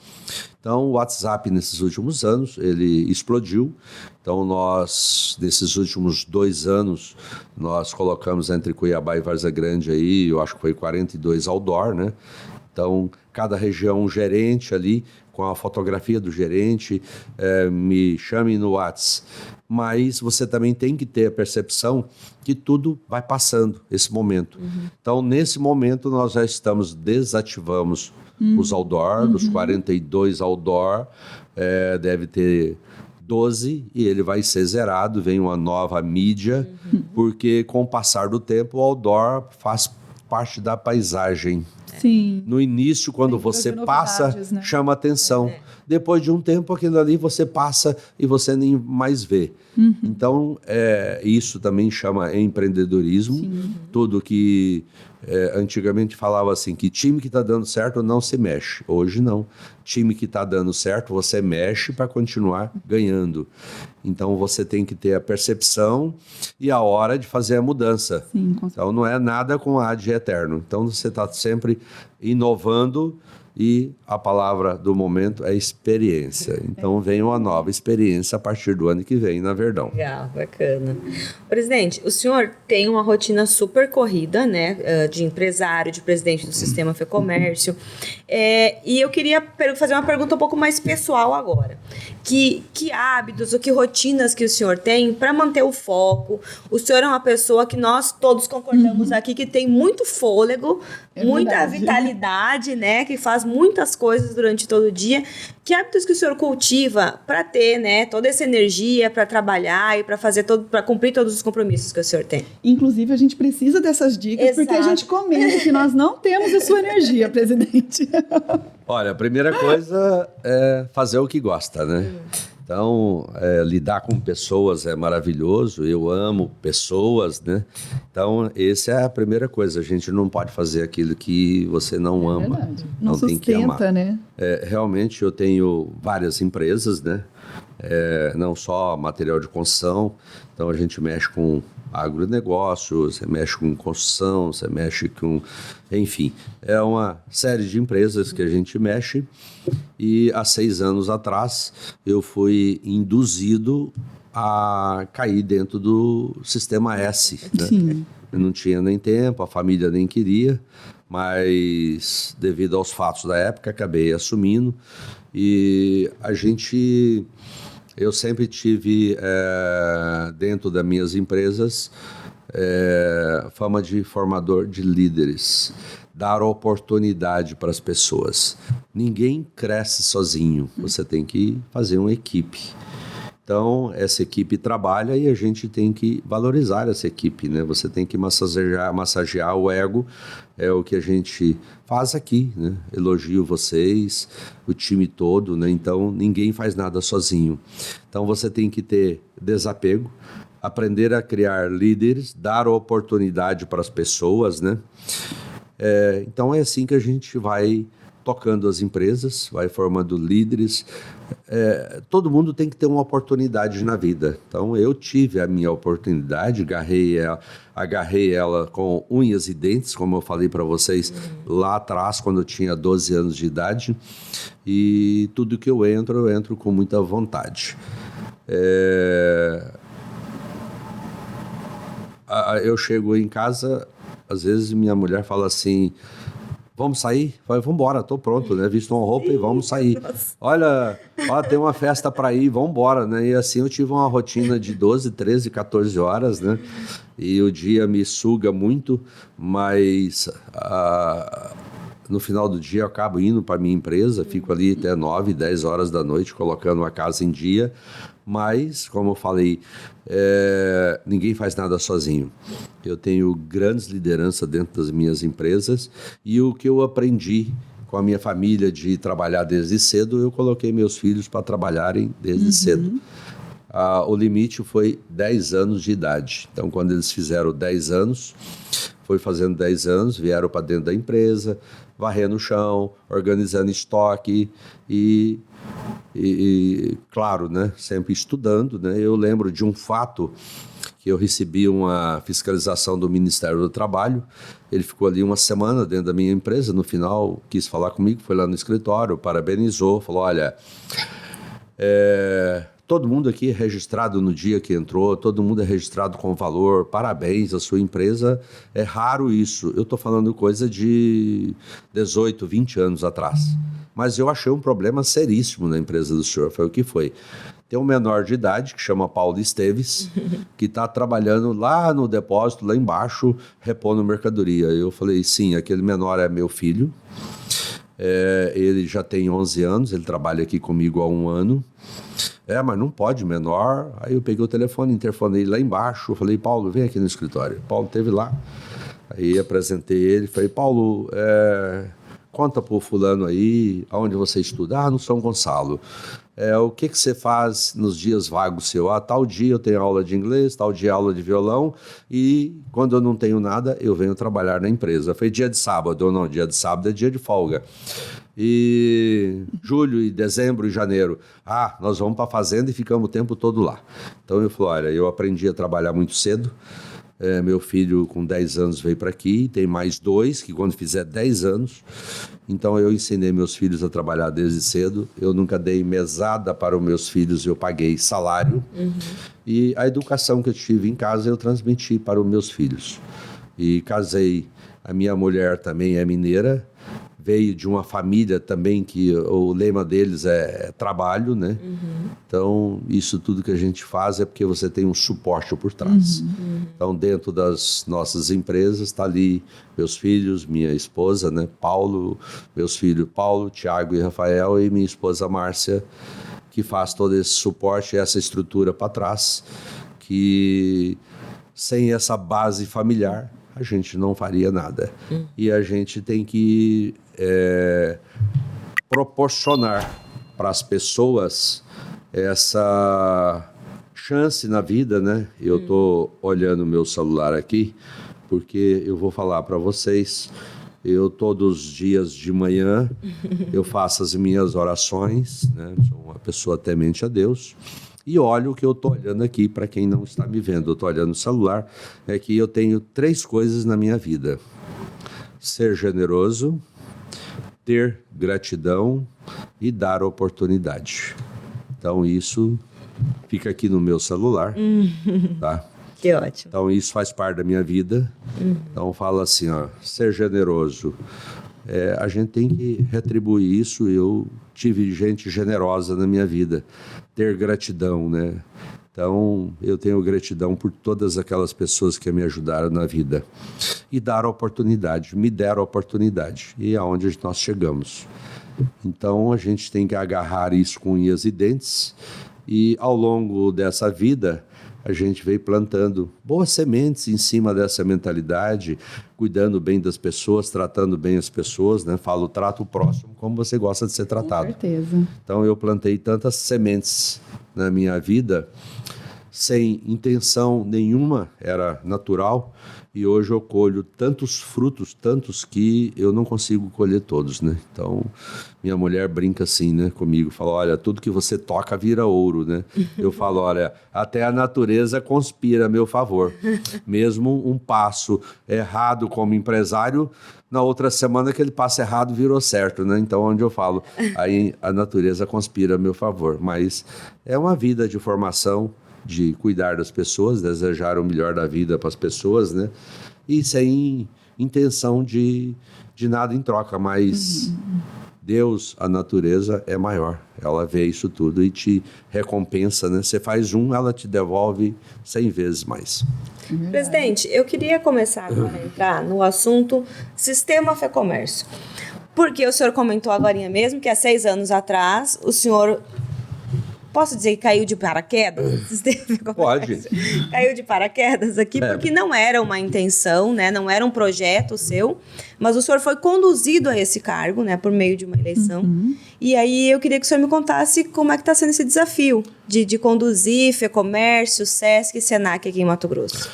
Então, o WhatsApp, nesses últimos anos, ele explodiu. Então, nós, nesses últimos 2 anos, nós colocamos entre Cuiabá e Várzea Grande aí, eu acho que foi 42 outdoor, né? Então, cada região, um gerente ali, com a fotografia do gerente, me chame no WhatsApp. Mas você também tem que ter a percepção que tudo vai passando, esse momento. Então, nesse momento, nós já desativamos os outdoor, dos 42 outdoor, deve ter 12 e ele vai ser zerado, vem uma nova mídia, porque com o passar do tempo, o outdoor faz parte da paisagem. Sim. No início, quando Tem que você trazer passa, novidades, né? chama atenção. depois de um tempo aquilo ali você passa e você nem mais vê. Então, isso também chama empreendedorismo. Sim. Tudo que antigamente falava assim, que time que está dando certo não se mexe. Hoje não. Time que está dando certo, você mexe para continuar ganhando. Então, você tem que ter a percepção e a hora de fazer a mudança. Sim, então, não é nada com ad eterno. Então, você está sempre inovando. E a palavra do momento é experiência. Então, vem uma nova experiência a partir do ano que vem na Verdão. Legal, bacana. Presidente, o senhor tem uma rotina super corrida, né? De empresário, de presidente do Sistema FEComércio. E eu queria fazer uma pergunta um pouco mais pessoal agora. Que hábitos ou que rotinas que o senhor tem para manter o foco? O senhor é uma pessoa que nós todos concordamos aqui que tem muito fôlego, muita vitalidade, né? Que faz muitas coisas durante todo o dia. Que hábitos que o senhor cultiva para ter, né, toda essa energia para trabalhar e para cumprir todos os compromissos que o senhor tem? Inclusive, a gente precisa dessas dicas. Exato. Porque a gente comenta que nós não temos a sua energia, presidente. Olha, a primeira coisa é fazer o que gosta, né? Então, lidar com pessoas é maravilhoso, eu amo pessoas, né? Então, essa é a primeira coisa, a gente não pode fazer aquilo que você não ama. Verdade. Não tem que amar. Né? Realmente, eu tenho várias empresas, né? Não só material de construção, então a gente mexe com agronegócio, você mexe com construção, você mexe com... Enfim, é uma série de empresas que a gente mexe e há 6 anos atrás eu fui induzido a cair dentro do Sistema S. Né? Sim. Eu não tinha nem tempo, a família nem queria, mas devido aos fatos da época acabei assumindo e eu sempre tive, dentro das minhas empresas, fama de formador de líderes, dar oportunidade para as pessoas. Ninguém cresce sozinho, você tem que fazer uma equipe. Então, essa equipe trabalha e a gente tem que valorizar essa equipe, né? Você tem que massagear o ego, é o que a gente faz aqui, né? Elogio vocês, o time todo, né? Então, ninguém faz nada sozinho. Então, você tem que ter desapego, aprender a criar líderes, dar oportunidade para as pessoas, né? Então, é assim que a gente vai tocando as empresas, vai formando líderes. Todo mundo tem que ter uma oportunidade na vida. Então, eu tive a minha oportunidade, agarrei ela com unhas e dentes, como eu falei para vocês lá atrás, quando eu tinha 12 anos de idade. E tudo que eu entro com muita vontade. Eu chego em casa, às vezes minha mulher fala assim... Vamos sair? Vamos embora, tô pronto, né? Visto uma roupa e vamos sair. Olha, tem uma festa para ir, vamos embora, né? E assim eu tive uma rotina de 12, 13, 14 horas, né? E o dia me suga muito, mas no final do dia eu acabo indo para minha empresa, fico ali até 9, 10 horas da noite colocando a casa em dia. Mas, como eu falei, ninguém faz nada sozinho. Eu tenho grandes lideranças dentro das minhas empresas e o que eu aprendi com a minha família de trabalhar desde cedo, eu coloquei meus filhos para trabalharem desde cedo. O limite foi 10 anos de idade. Então, quando eles fizeram 10 anos, foi fazendo 10 anos, vieram para dentro da empresa, varrendo o chão, organizando estoque e claro, né, sempre estudando, né? Eu lembro de um fato que eu recebi uma fiscalização do Ministério do Trabalho. Ele ficou ali uma semana dentro da minha empresa, no final quis falar comigo, foi lá no escritório, parabenizou, falou, olha, todo mundo aqui é registrado no dia que entrou, todo mundo é registrado com valor, parabéns, a sua empresa, é raro isso. Eu estou falando coisa de 18, 20 anos atrás. Mas eu achei um problema seríssimo na empresa do senhor, foi o que foi. Tem um menor de idade, que chama Paulo Esteves, que está trabalhando lá no depósito, lá embaixo, repondo mercadoria. Eu falei, sim, aquele menor é meu filho. Ele já tem 11 anos, ele trabalha aqui comigo há 1 ano. Mas não pode, menor. Aí eu peguei o telefone, interfonei lá embaixo, falei, Paulo, vem aqui no escritório. Paulo esteve lá, aí apresentei ele, falei, Paulo, conta pro fulano aí, aonde você estuda? Ah, no São Gonçalo. O que você faz nos dias vagos seu? Ah, tal dia eu tenho aula de inglês, tal dia aula de violão, e quando eu não tenho nada, eu venho trabalhar na empresa. Foi dia de sábado, ou não, dia de sábado é dia de folga. E julho, e dezembro e janeiro, nós vamos para a fazenda e ficamos o tempo todo lá. Então eu falei, olha, eu aprendi a trabalhar muito cedo. Meu filho com 10 anos veio para aqui, tem mais 2 que quando fizer 10 anos. Então eu ensinei meus filhos a trabalhar desde cedo. Eu nunca dei mesada para os meus filhos, eu paguei salário. E a educação que eu tive em casa eu transmiti para os meus filhos. E casei, a minha mulher também é mineira, veio de uma família também que o lema deles é trabalho, né? Então, isso tudo que a gente faz é porque você tem um suporte por trás. Então, dentro das nossas empresas, está ali meus filhos, minha esposa, né? Meus filhos Paulo, Tiago e Rafael, e minha esposa Márcia, que faz todo esse suporte, essa estrutura para trás, que sem essa base familiar, a gente não faria nada. E a gente tem que proporcionar para as pessoas essa chance na vida, né? Eu estou olhando o meu celular aqui, porque eu vou falar para vocês, eu todos os dias de manhã, eu faço as minhas orações, né? Sou uma pessoa temente a Deus. E olha o que eu estou olhando aqui, para quem não está me vendo, eu estou olhando no celular, é que eu tenho 3 coisas na minha vida: ser generoso, ter gratidão e dar oportunidade. Então isso fica aqui no meu celular, tá? Que ótimo. Então isso faz parte da minha vida. Então fala assim, ser generoso. A gente tem que retribuir isso. Eu tive gente generosa na minha vida. Ter gratidão, né? Então, eu tenho gratidão por todas aquelas pessoas que me ajudaram na vida. E dar oportunidade, me deram oportunidade. E é onde nós chegamos. Então, a gente tem que agarrar isso com unhas e dentes. E ao longo dessa vida, a gente veio plantando boas sementes em cima dessa mentalidade, cuidando bem das pessoas, tratando bem as pessoas, né? Falo, trata o próximo como você gosta de ser tratado. Com certeza. Então, eu plantei tantas sementes na minha vida, sem intenção nenhuma, era natural, e hoje eu colho tantos frutos, tantos que eu não consigo colher todos, né? Então, minha mulher brinca assim, né, comigo, fala, olha, tudo que você toca vira ouro, né? Eu falo, olha, até a natureza conspira a meu favor. Mesmo um passo errado como empresário, na outra semana aquele passo errado virou certo, né? Então, onde eu falo, aí a natureza conspira a meu favor. Mas é uma vida de formação, de cuidar das pessoas, desejar o melhor da vida para as pessoas, né? E sem intenção de nada em troca, mas Deus, a natureza é maior. Ela vê isso tudo e te recompensa, né? Você faz ela te devolve 100 vezes mais. Presidente, eu queria começar agora a entrar no assunto Sistema Fê Comércio. Porque o senhor comentou agora mesmo que há 6 anos atrás o senhor... Posso dizer que caiu de paraquedas? Pode. Caiu de paraquedas aqui, porque não era uma intenção, né? Não era um projeto seu, mas o senhor foi conduzido a esse cargo, né? Por meio de uma eleição. E aí eu queria que o senhor me contasse como é que está sendo esse desafio de conduzir Fê Comércio, Sesc e Senac aqui em Mato Grosso.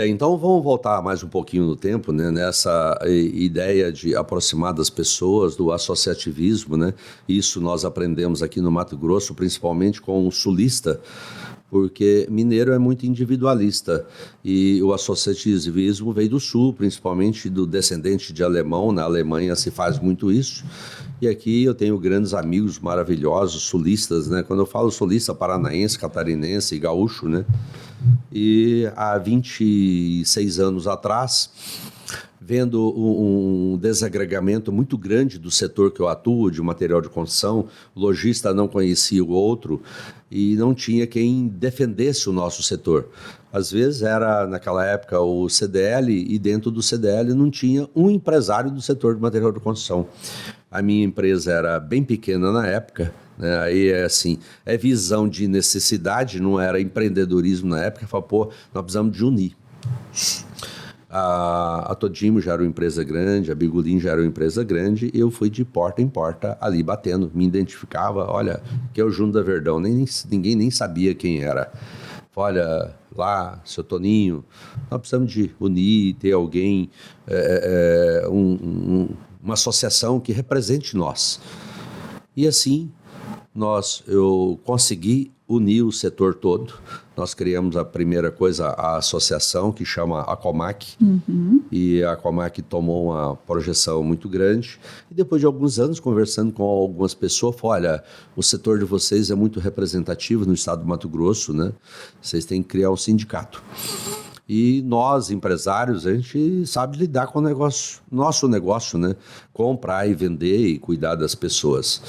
Então vamos voltar mais um pouquinho no tempo, né? Nessa ideia de aproximar das pessoas, do associativismo, né? Isso nós aprendemos aqui no Mato Grosso, principalmente com o sulista, porque mineiro é muito individualista e o associativismo veio do sul, principalmente do descendente de alemão. Na Alemanha se faz muito isso. E aqui eu tenho grandes amigos maravilhosos, sulistas, né? Quando eu falo sulista, paranaense, catarinense e gaúcho, né? E há 26 anos atrás, vendo um desagregamento muito grande do setor que eu atuo, de material de construção, o lojista não conhecia o outro e não tinha quem defendesse o nosso setor. Às vezes era, naquela época, o CDL e dentro do CDL não tinha um empresário do setor de material de construção. A minha empresa era bem pequena na época, né? Aí é assim, é visão de necessidade, não era empreendedorismo na época. Falei, nós precisamos de unir. A Todimo já era uma empresa grande, a Bigolin já era uma empresa grande, e eu fui de porta em porta ali batendo, me identificava, olha, que é o Júnior da Verdão, ninguém nem sabia quem era. Olha, lá, seu Toninho, nós precisamos de unir, ter alguém, uma associação que represente nós. E assim, eu consegui unir o setor todo. Nós criamos a primeira coisa, a associação, que chama Acomac, e a Acomac tomou uma projeção muito grande. E depois de alguns anos, conversando com algumas pessoas, falou, olha, o setor de vocês é muito representativo no estado do Mato Grosso, né? Vocês têm que criar um sindicato. E nós, empresários, a gente sabe lidar com o negócio, nosso negócio, né? Comprar e vender e cuidar das pessoas.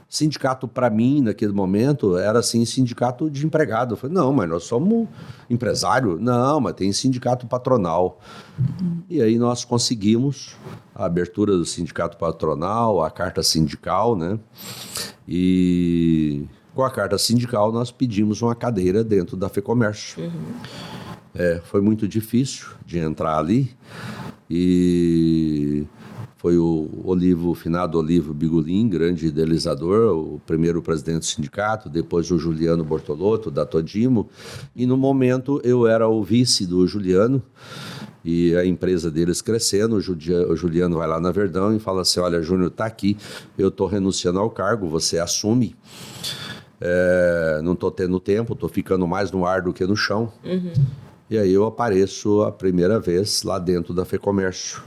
Sindicato, para mim, naquele momento, era assim, sindicato de empregado. Eu falei, não, mas nós somos empresário? Não, mas tem sindicato patronal. E aí nós conseguimos a abertura do sindicato patronal, a carta sindical, né? E com a carta sindical nós pedimos uma cadeira dentro da FEComércio. Foi muito difícil de entrar ali e foi o finado Olivo Bigolin, grande idealizador, o primeiro presidente do sindicato, depois o Juliano Bortolotto, da Todimo, e no momento eu era o vice do Juliano, e a empresa deles crescendo, o Juliano vai lá na Verdão e fala assim, olha, Júnior, tá aqui, eu estou renunciando ao cargo, você assume, não estou tendo tempo, estou ficando mais no ar do que no chão. E aí eu apareço a primeira vez lá dentro da FEComércio.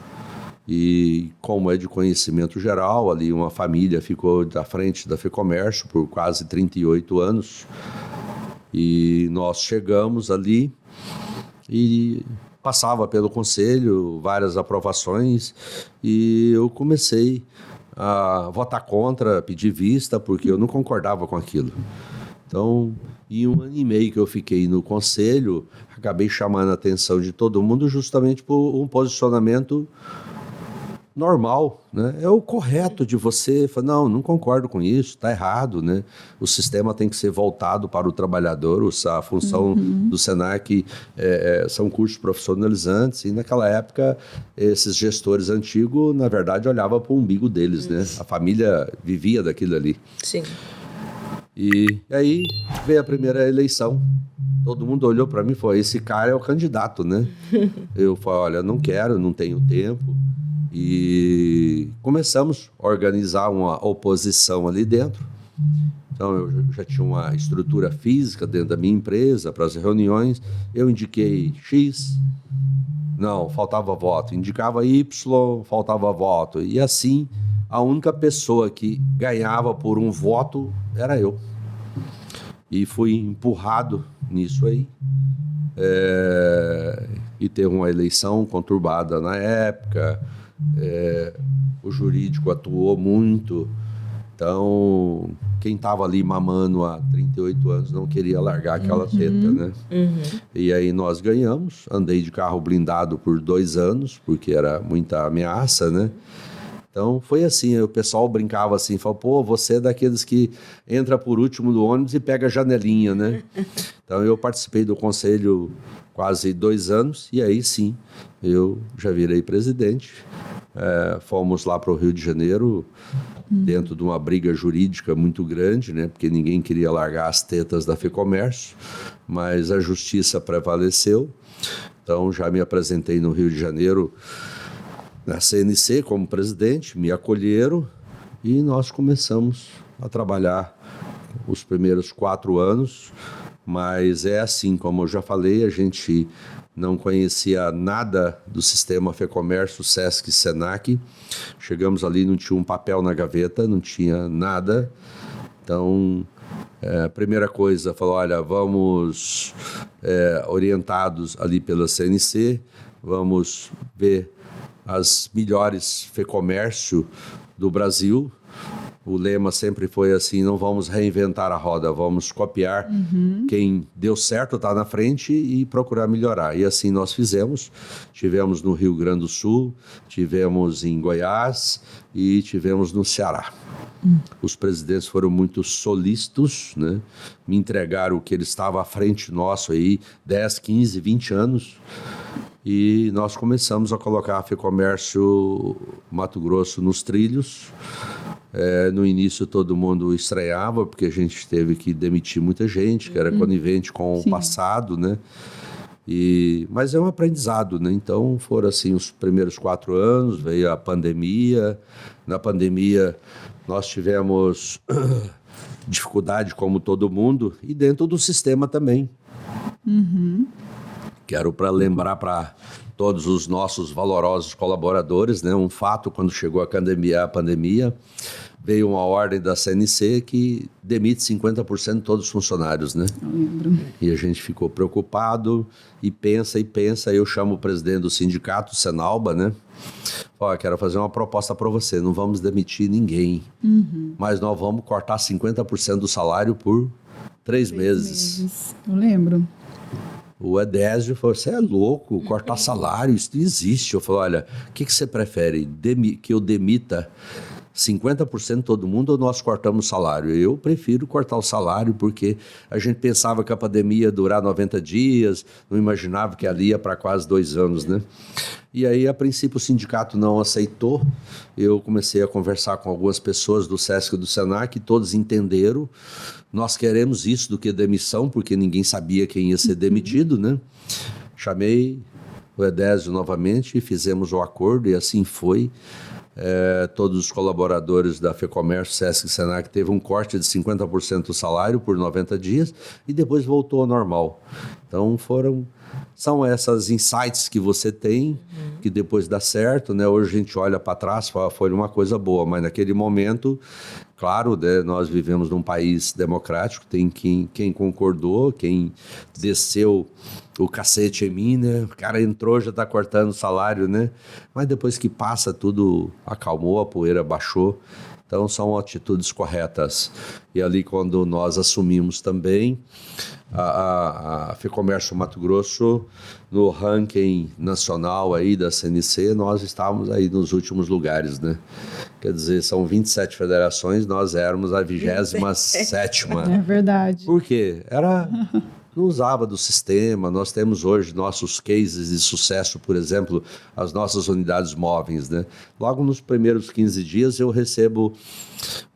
E como é de conhecimento geral, ali uma família ficou à frente da FEComércio por quase 38 anos. E nós chegamos ali e passava pelo conselho, várias aprovações, e eu comecei a votar contra, pedir vista, porque eu não concordava com aquilo. Então, em 1 ano e meio que eu fiquei no conselho, acabei chamando a atenção de todo mundo justamente por um posicionamento normal, né? É o correto de você falar, não concordo com isso, está errado, né? O sistema tem que ser voltado para o trabalhador, a função do Senac são cursos profissionalizantes, e naquela época esses gestores antigos, na verdade, olhavam para o umbigo deles, né? A família vivia daquilo ali. Sim. E aí veio a primeira eleição, todo mundo olhou para mim e falou, esse cara é o candidato, né? Eu falei, olha, não quero, não tenho tempo. E começamos a organizar uma oposição ali dentro. Então eu já tinha uma estrutura física dentro da minha empresa para as reuniões, eu indiquei X, não, faltava voto, indicava Y, faltava voto, e assim a única pessoa que ganhava por um voto era eu. E fui empurrado nisso aí. E teve uma eleição conturbada na época. O jurídico atuou muito. Então, quem estava ali mamando há 38 anos não queria largar aquela teta, né? E aí nós ganhamos. Andei de carro blindado por 2 anos, porque era muita ameaça, né? Então, foi assim, o pessoal brincava assim, falou, pô, você é daqueles que entra por último do ônibus e pega a janelinha, né? Então, eu participei do conselho quase 2 anos, e aí sim, eu já virei presidente. Fomos lá para o Rio de Janeiro, dentro de uma briga jurídica muito grande, né? Porque ninguém queria largar as tetas da FEComércio, mas a justiça prevaleceu. Então, já me apresentei no Rio de Janeiro, na CNC como presidente, me acolheram e nós começamos a trabalhar os primeiros 4 anos, mas é assim, como eu já falei, a gente não conhecia nada do sistema FEComércio, Sesc e Senac, chegamos ali, não tinha um papel na gaveta, não tinha nada, então a primeira coisa, falou, olha, vamos orientados ali pela CNC, vamos ver as melhores FEComércio do Brasil. O lema sempre foi assim, não vamos reinventar a roda, vamos copiar quem deu certo, está na frente e procurar melhorar. E assim nós fizemos. Tivemos no Rio Grande do Sul, tivemos em Goiás e tivemos no Ceará. Os presidentes foram muito solícitos, né? Me entregaram o que ele estava à frente nosso aí, 10, 15, 20 anos. E nós começamos a colocar a FEComércio Mato Grosso nos trilhos. No início todo mundo estranhava, porque a gente teve que demitir muita gente, que era conivente com o passado, né? Mas é um aprendizado, né? Então foram assim os primeiros 4 anos, veio a pandemia. Na pandemia nós tivemos dificuldade como todo mundo e dentro do sistema também. Quero para lembrar para todos os nossos valorosos colaboradores, né? Um fato, quando chegou a pandemia, veio uma ordem da CNC que demite 50% de todos os funcionários, né? Eu lembro. E a gente ficou preocupado e pensa. Eu chamo o presidente do sindicato, Senalba, né? Quero fazer uma proposta para você, não vamos demitir ninguém, mas nós vamos cortar 50% do salário por 3 meses. Eu lembro. O Edésio falou, você é louco, cortar salário, isso não existe. Eu falei, olha, o que você prefere, que eu demita 50% de todo mundo ou nós cortamos o salário? Eu prefiro cortar o salário porque a gente pensava que a pandemia ia durar 90 dias, não imaginava que ali ia para quase 2 anos, né? E aí, a princípio, o sindicato não aceitou. Eu comecei a conversar com algumas pessoas do SESC e do SENAC, todos entenderam. Nós queremos isso do que demissão, porque ninguém sabia quem ia ser demitido, né? Chamei o Edésio novamente e fizemos o acordo, e assim foi. Todos os colaboradores da FEComércio, SESC e SENAC teve um corte de 50% do salário por 90 dias e depois voltou ao normal. Então são essas insights que você tem, que depois dá certo, né? Hoje a gente olha para trás e fala, foi uma coisa boa, mas naquele momento, claro, né, nós vivemos num país democrático, tem quem concordou, quem desceu o cacete em mim, né? O cara entrou, já tá cortando o salário, né? Mas depois que passa, tudo acalmou, a poeira baixou. Então, são atitudes corretas. E ali, quando nós assumimos também, a FEComércio Mato Grosso, no ranking nacional aí da CNC, nós estávamos aí nos últimos lugares, né? Quer dizer, são 27 federações, nós éramos a 27ª. É verdade. Por quê? Não usava do sistema. Nós temos hoje nossos cases de sucesso, por exemplo, as nossas unidades móveis, né? Logo nos primeiros 15 dias eu recebo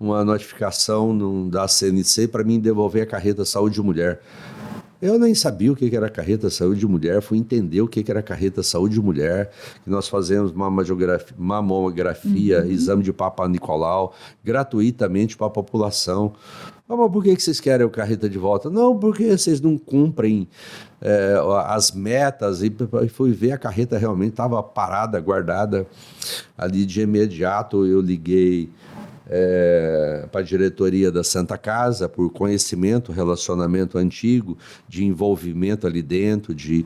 uma notificação da CNC para mim devolver a carreta Saúde Mulher. Eu nem sabia o que era carreta Saúde Mulher, fui entender o que era carreta Saúde Mulher, que nós fazemos mamografia, exame de Papa Nicolau, gratuitamente para a população. Mas por que vocês querem o carreta de volta? Não, porque vocês não cumprem as metas. E fui ver, a carreta realmente estava parada, guardada ali de imediato. Eu liguei para a diretoria da Santa Casa por conhecimento, relacionamento antigo, de envolvimento ali dentro, de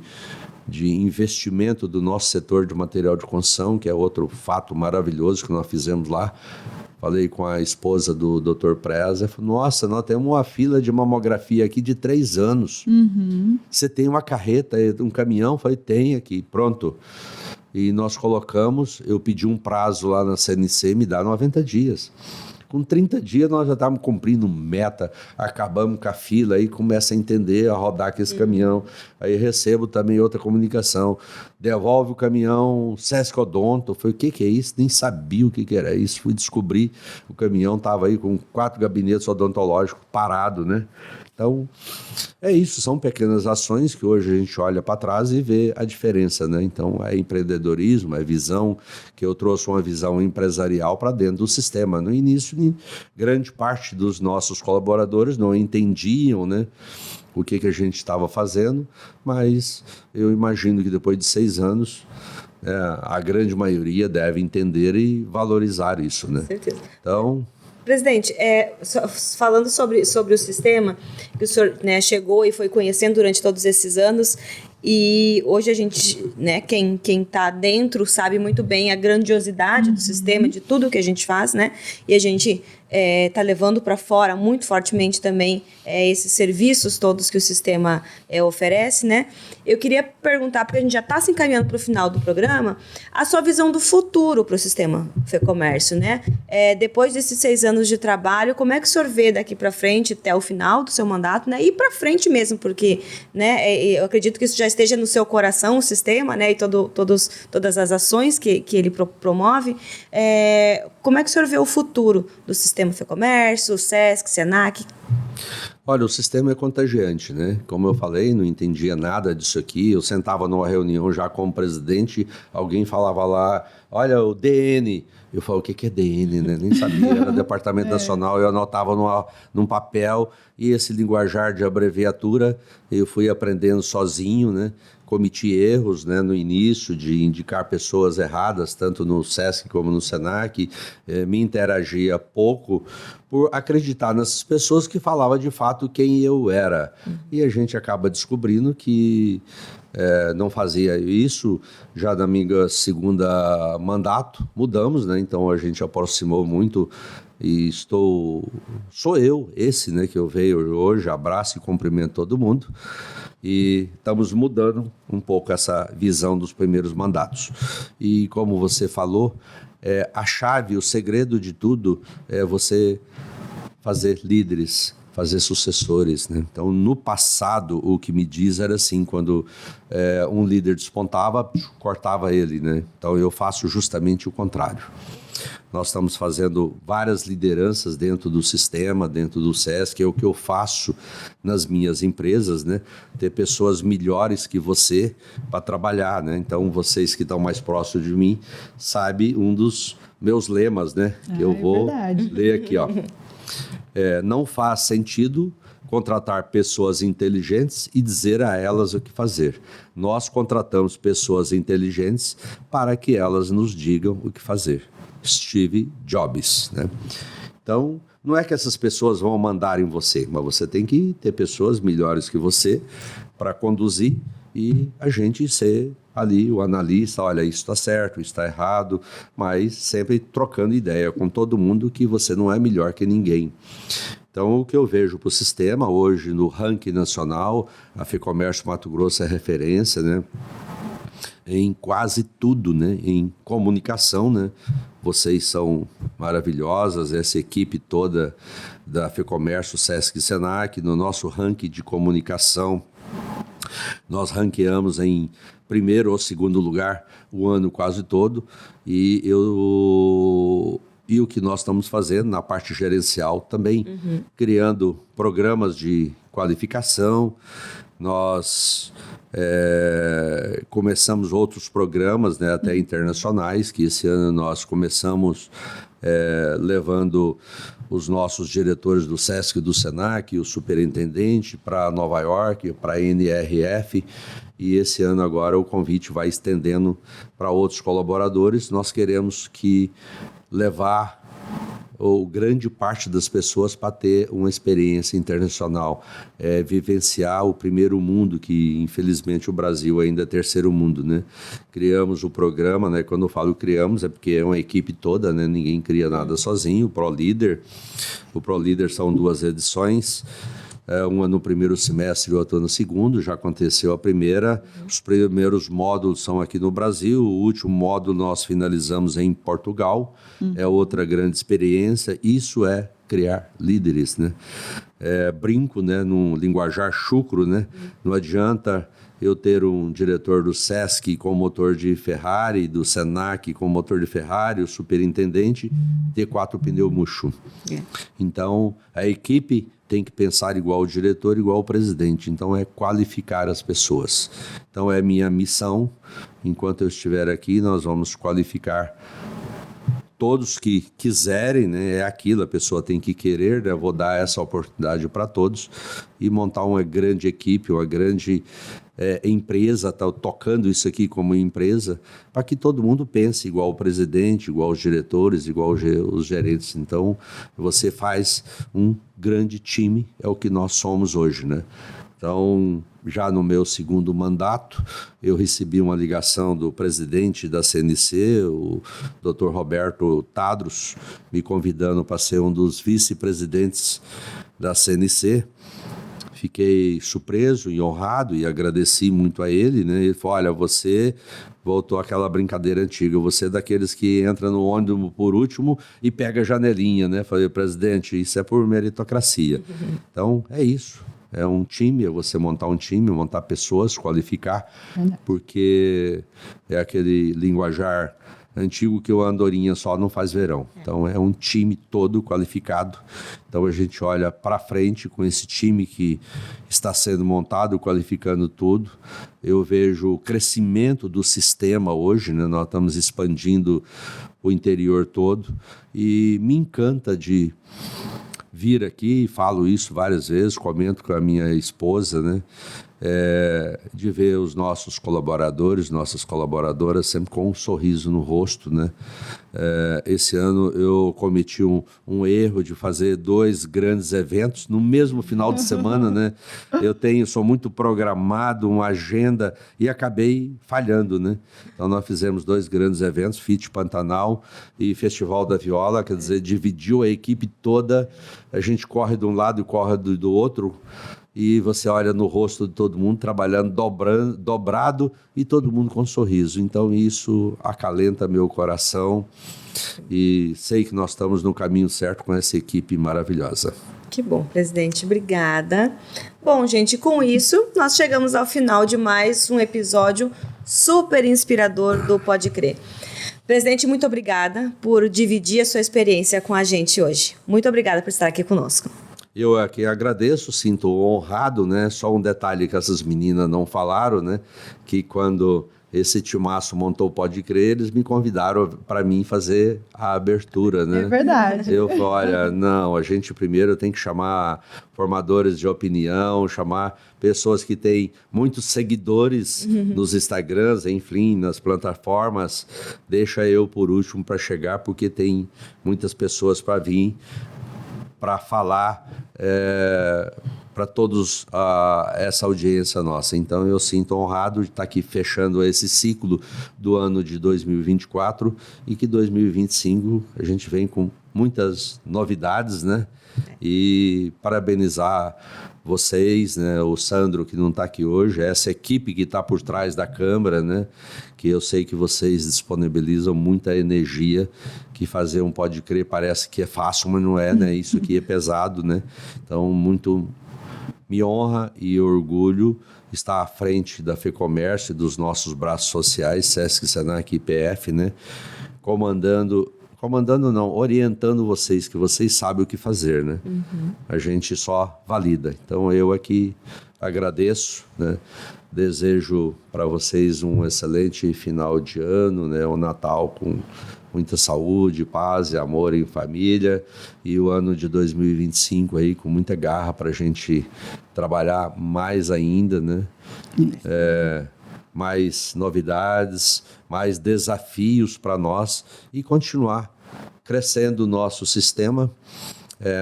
investimento do nosso setor de material de construção, que é outro fato maravilhoso que nós fizemos lá. Falei com a esposa do Dr. Preza, falei, nossa, nós temos uma fila de mamografia aqui de 3 anos. Você tem uma carreta, um caminhão? Falei, tem aqui, pronto. E nós colocamos, eu pedi um prazo lá na CNC, me dá 90 dias. Com 30 dias nós já estávamos cumprindo meta, acabamos com a fila, aí começa a entender, a rodar com esse caminhão. Aí recebo também outra comunicação, devolve o caminhão Sesc Odonto. Eu falei, o que é isso? Nem sabia o que era isso. Fui descobrir, o caminhão estava aí com 4 gabinetes odontológicos parados, né? Então, é isso, são pequenas ações que hoje a gente olha para trás e vê a diferença, né? Então, é empreendedorismo, é visão, que eu trouxe uma visão empresarial para dentro do sistema. No início, grande parte dos nossos colaboradores não entendiam, né, o que a gente estava fazendo, mas eu imagino que depois de 6 anos, a grande maioria deve entender e valorizar isso, né? Com certeza. Então... Presidente, falando sobre o sistema, que o senhor, né, chegou e foi conhecendo durante todos esses anos, e hoje a gente, né, quem está dentro sabe muito bem a grandiosidade do sistema, de tudo que a gente faz, né? E a gente está levando para fora muito fortemente também esses serviços todos que o sistema oferece, né? Eu queria perguntar, porque a gente já está se encaminhando para o final do programa, a sua visão do futuro para o sistema Fecomércio, né? Depois desses 6 anos de trabalho, como é que o senhor vê daqui para frente, até o final do seu mandato, né? E para frente mesmo, porque, né, eu acredito que isso já esteja no seu coração, o sistema, né? E todas as ações que ele promove. Como é que o senhor vê o futuro do sistema Fecomércio, o SESC, Senac? Olha, o sistema é contagiante, né? Como eu falei, não entendia nada disso aqui. Eu sentava numa reunião já como presidente, alguém falava lá, olha, o DN. Eu falava, o que é DN, né? Nem sabia, era Departamento Nacional. Eu anotava num papel e esse linguajar de abreviatura eu fui aprendendo sozinho, né? Cometi erros, né, no início de indicar pessoas erradas, tanto no SESC como no SENAC, me interagia pouco por acreditar nessas pessoas que falavam de fato quem eu era. E a gente acaba descobrindo que não fazia isso. Já na minha segunda mandato, mudamos, né, então a gente aproximou muito e sou eu, esse, né, que eu vejo hoje, abraço e cumprimento todo mundo. E estamos mudando um pouco essa visão dos primeiros mandatos. E como você falou, a chave, o segredo de tudo é você fazer líderes, fazer sucessores, né? Então, no passado, o que me diz era assim, quando um líder despontava, cortava ele, né? Então, eu faço justamente o contrário. Nós estamos fazendo várias lideranças dentro do sistema, dentro do SESC, é o que eu faço nas minhas empresas, né? Ter pessoas melhores que você para trabalhar, né? Então, vocês que estão mais próximos de mim, sabem um dos meus lemas, né? Que eu vou ler aqui, ó. Não faz sentido contratar pessoas inteligentes e dizer a elas o que fazer. Nós contratamos pessoas inteligentes para que elas nos digam o que fazer. Steve Jobs, né? Então, não é que essas pessoas vão mandar em você, mas você tem que ter pessoas melhores que você para conduzir e a gente ser ali o analista, olha, isso está certo, isso está errado, mas sempre trocando ideia com todo mundo que você não é melhor que ninguém. Então, o que eu vejo para o sistema hoje no ranking nacional, a Fecomércio Mato Grosso é referência, né? Em quase tudo, né? Em comunicação, né? Vocês são maravilhosas, essa equipe toda da Fecomércio, SESC e Senac, no nosso ranking de comunicação, nós ranqueamos em primeiro ou segundo lugar o ano quase todo, e o que nós estamos fazendo na parte gerencial também, criando programas de qualificação. Nós começamos outros programas, né, até internacionais, que esse ano nós começamos levando os nossos diretores do SESC e do SENAC, o superintendente, para Nova York, para a NRF, e esse ano agora o convite vai estendendo para outros colaboradores. Nós queremos levar grande parte das pessoas para ter uma experiência internacional, vivenciar o primeiro mundo, que infelizmente o Brasil ainda é terceiro mundo, né? Criamos o programa, né? Quando eu falo criamos é porque é uma equipe toda, né? Ninguém cria nada sozinho. O ProLíder são 2 edições, uma no primeiro semestre e outra no segundo. Já aconteceu a primeira. Os primeiros módulos são aqui no Brasil, o último módulo nós finalizamos em Portugal. É outra grande experiência. Isso é criar líderes, né? Brinco, né, num linguajar chucro, né? Não adianta eu ter um diretor do SESC com motor de Ferrari, do SENAC com motor de Ferrari, o superintendente ter 4 pneus murcho. Então, a equipe tem que pensar igual o diretor, igual o presidente. Então, é qualificar as pessoas. Então, é minha missão. Enquanto eu estiver aqui, nós vamos qualificar todos que quiserem, né? É aquilo, a pessoa tem que querer, né? Eu vou dar essa oportunidade para todos e montar uma grande equipe, uma grande empresa, tá tocando isso aqui como empresa, para que todo mundo pense igual o presidente, igual os diretores, igual os gerentes. Então, você faz um grande time, é o que nós somos hoje, né? Então, já no meu segundo mandato, eu recebi uma ligação do presidente da CNC, o Dr. Roberto Tadros, me convidando para ser um dos vice-presidentes da CNC. Fiquei surpreso e honrado e agradeci muito a ele, né? Ele falou, olha, você voltou àquela brincadeira antiga, você é daqueles que entra no ônibus por último e pega a janelinha, né? Falei, presidente, isso é por meritocracia. Então, é isso. É um time, é você montar um time, montar pessoas, qualificar, porque é aquele linguajar antigo que o andorinha só não faz verão. Então é um time todo qualificado. Então a gente olha para frente com esse time que está sendo montado, qualificando tudo. Eu vejo o crescimento do sistema hoje, né? Nós estamos expandindo o interior todo e me encanta de vir aqui, falo isso várias vezes, comento com a minha esposa, né? De ver os nossos colaboradores, nossas colaboradoras sempre com um sorriso no rosto, né? Esse ano eu cometi um erro de fazer 2 grandes eventos no mesmo final de semana, né? Sou muito programado, uma agenda e acabei falhando, né? Então nós fizemos 2 grandes eventos, FIT Pantanal e Festival da Viola, quer dizer, dividiu a equipe toda, a gente corre de um lado e corre do outro, e você olha no rosto de todo mundo trabalhando dobrado e todo mundo com um sorriso. Então isso acalenta meu coração e sei que nós estamos no caminho certo com essa equipe maravilhosa. Que bom, presidente. Obrigada. Bom, gente, com isso, nós chegamos ao final de mais um episódio super inspirador do Pode Crer. Presidente, muito obrigada por dividir a sua experiência com a gente hoje. Muito obrigada por estar aqui conosco. Eu aqui agradeço, sinto honrado, né? Só um detalhe que essas meninas não falaram, né? Que quando esse timaço montou o Pode Crer, eles me convidaram para mim fazer a abertura, né? É verdade. Eu falei, olha, não, a gente primeiro tem que chamar formadores de opinião, chamar pessoas que têm muitos seguidores nos Instagrams, enfim, nas plataformas. Deixa eu por último para chegar, porque tem muitas pessoas para vir para falar para todos essa audiência nossa. Então eu sinto honrado de estar aqui fechando esse ciclo do ano de 2024 e que 2025 a gente vem com muitas novidades, né? E parabenizar vocês, né? O Sandro, que não está aqui hoje, essa equipe que está por trás da câmera, né? Que eu sei que vocês disponibilizam muita energia, que fazer um Pode Crer parece que é fácil, mas não é, né? Isso aqui é pesado, né? Então, muito me honra e orgulho estar à frente da FEComércio e dos nossos braços sociais, Sesc, Senac e IPF, né? Orientando vocês, que vocês sabem o que fazer, né? A gente só valida. Então eu aqui agradeço, né? Desejo para vocês um excelente final de ano, né? O Natal com muita saúde, paz e amor em família, e o ano de 2025 aí com muita garra para a gente trabalhar mais ainda, né? Mais novidades, mais desafios para nós e continuar crescendo o nosso sistema,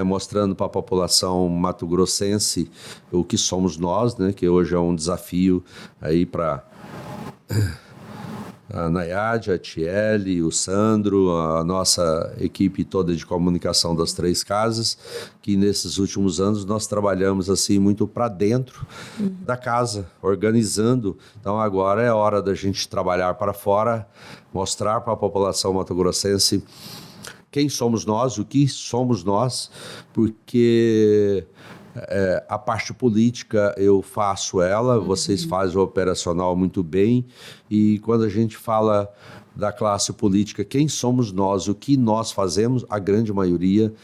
mostrando para a população mato-grossense o que somos nós, né? Que hoje é um desafio aí para a Nayade, a Tiele, o Sandro, a nossa equipe toda de comunicação das 3 casas, que nesses últimos anos nós trabalhamos assim muito para dentro da casa, organizando. Então agora é hora da gente trabalhar para fora, mostrar para a população mato-grossense quem somos nós, o que somos nós, porque a parte política eu faço ela, vocês fazem o operacional muito bem, e quando a gente fala da classe política, quem somos nós, o que nós fazemos, a grande maioria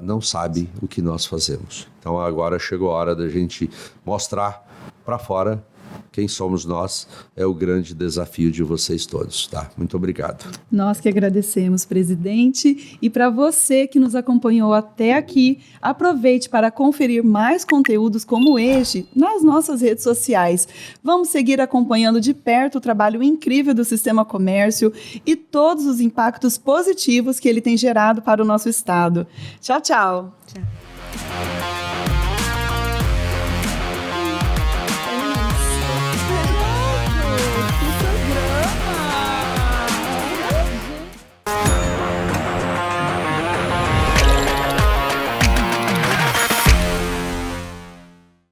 não sabe o que nós fazemos. Então agora chegou a hora da gente mostrar para fora quem somos nós, é o grande desafio de vocês todos, tá? Muito obrigado. Nós que agradecemos, presidente. E para você que nos acompanhou até aqui, aproveite para conferir mais conteúdos como este nas nossas redes sociais. Vamos seguir acompanhando de perto o trabalho incrível do Sistema Comércio e todos os impactos positivos que ele tem gerado para o nosso estado. Tchau, tchau. Tchau.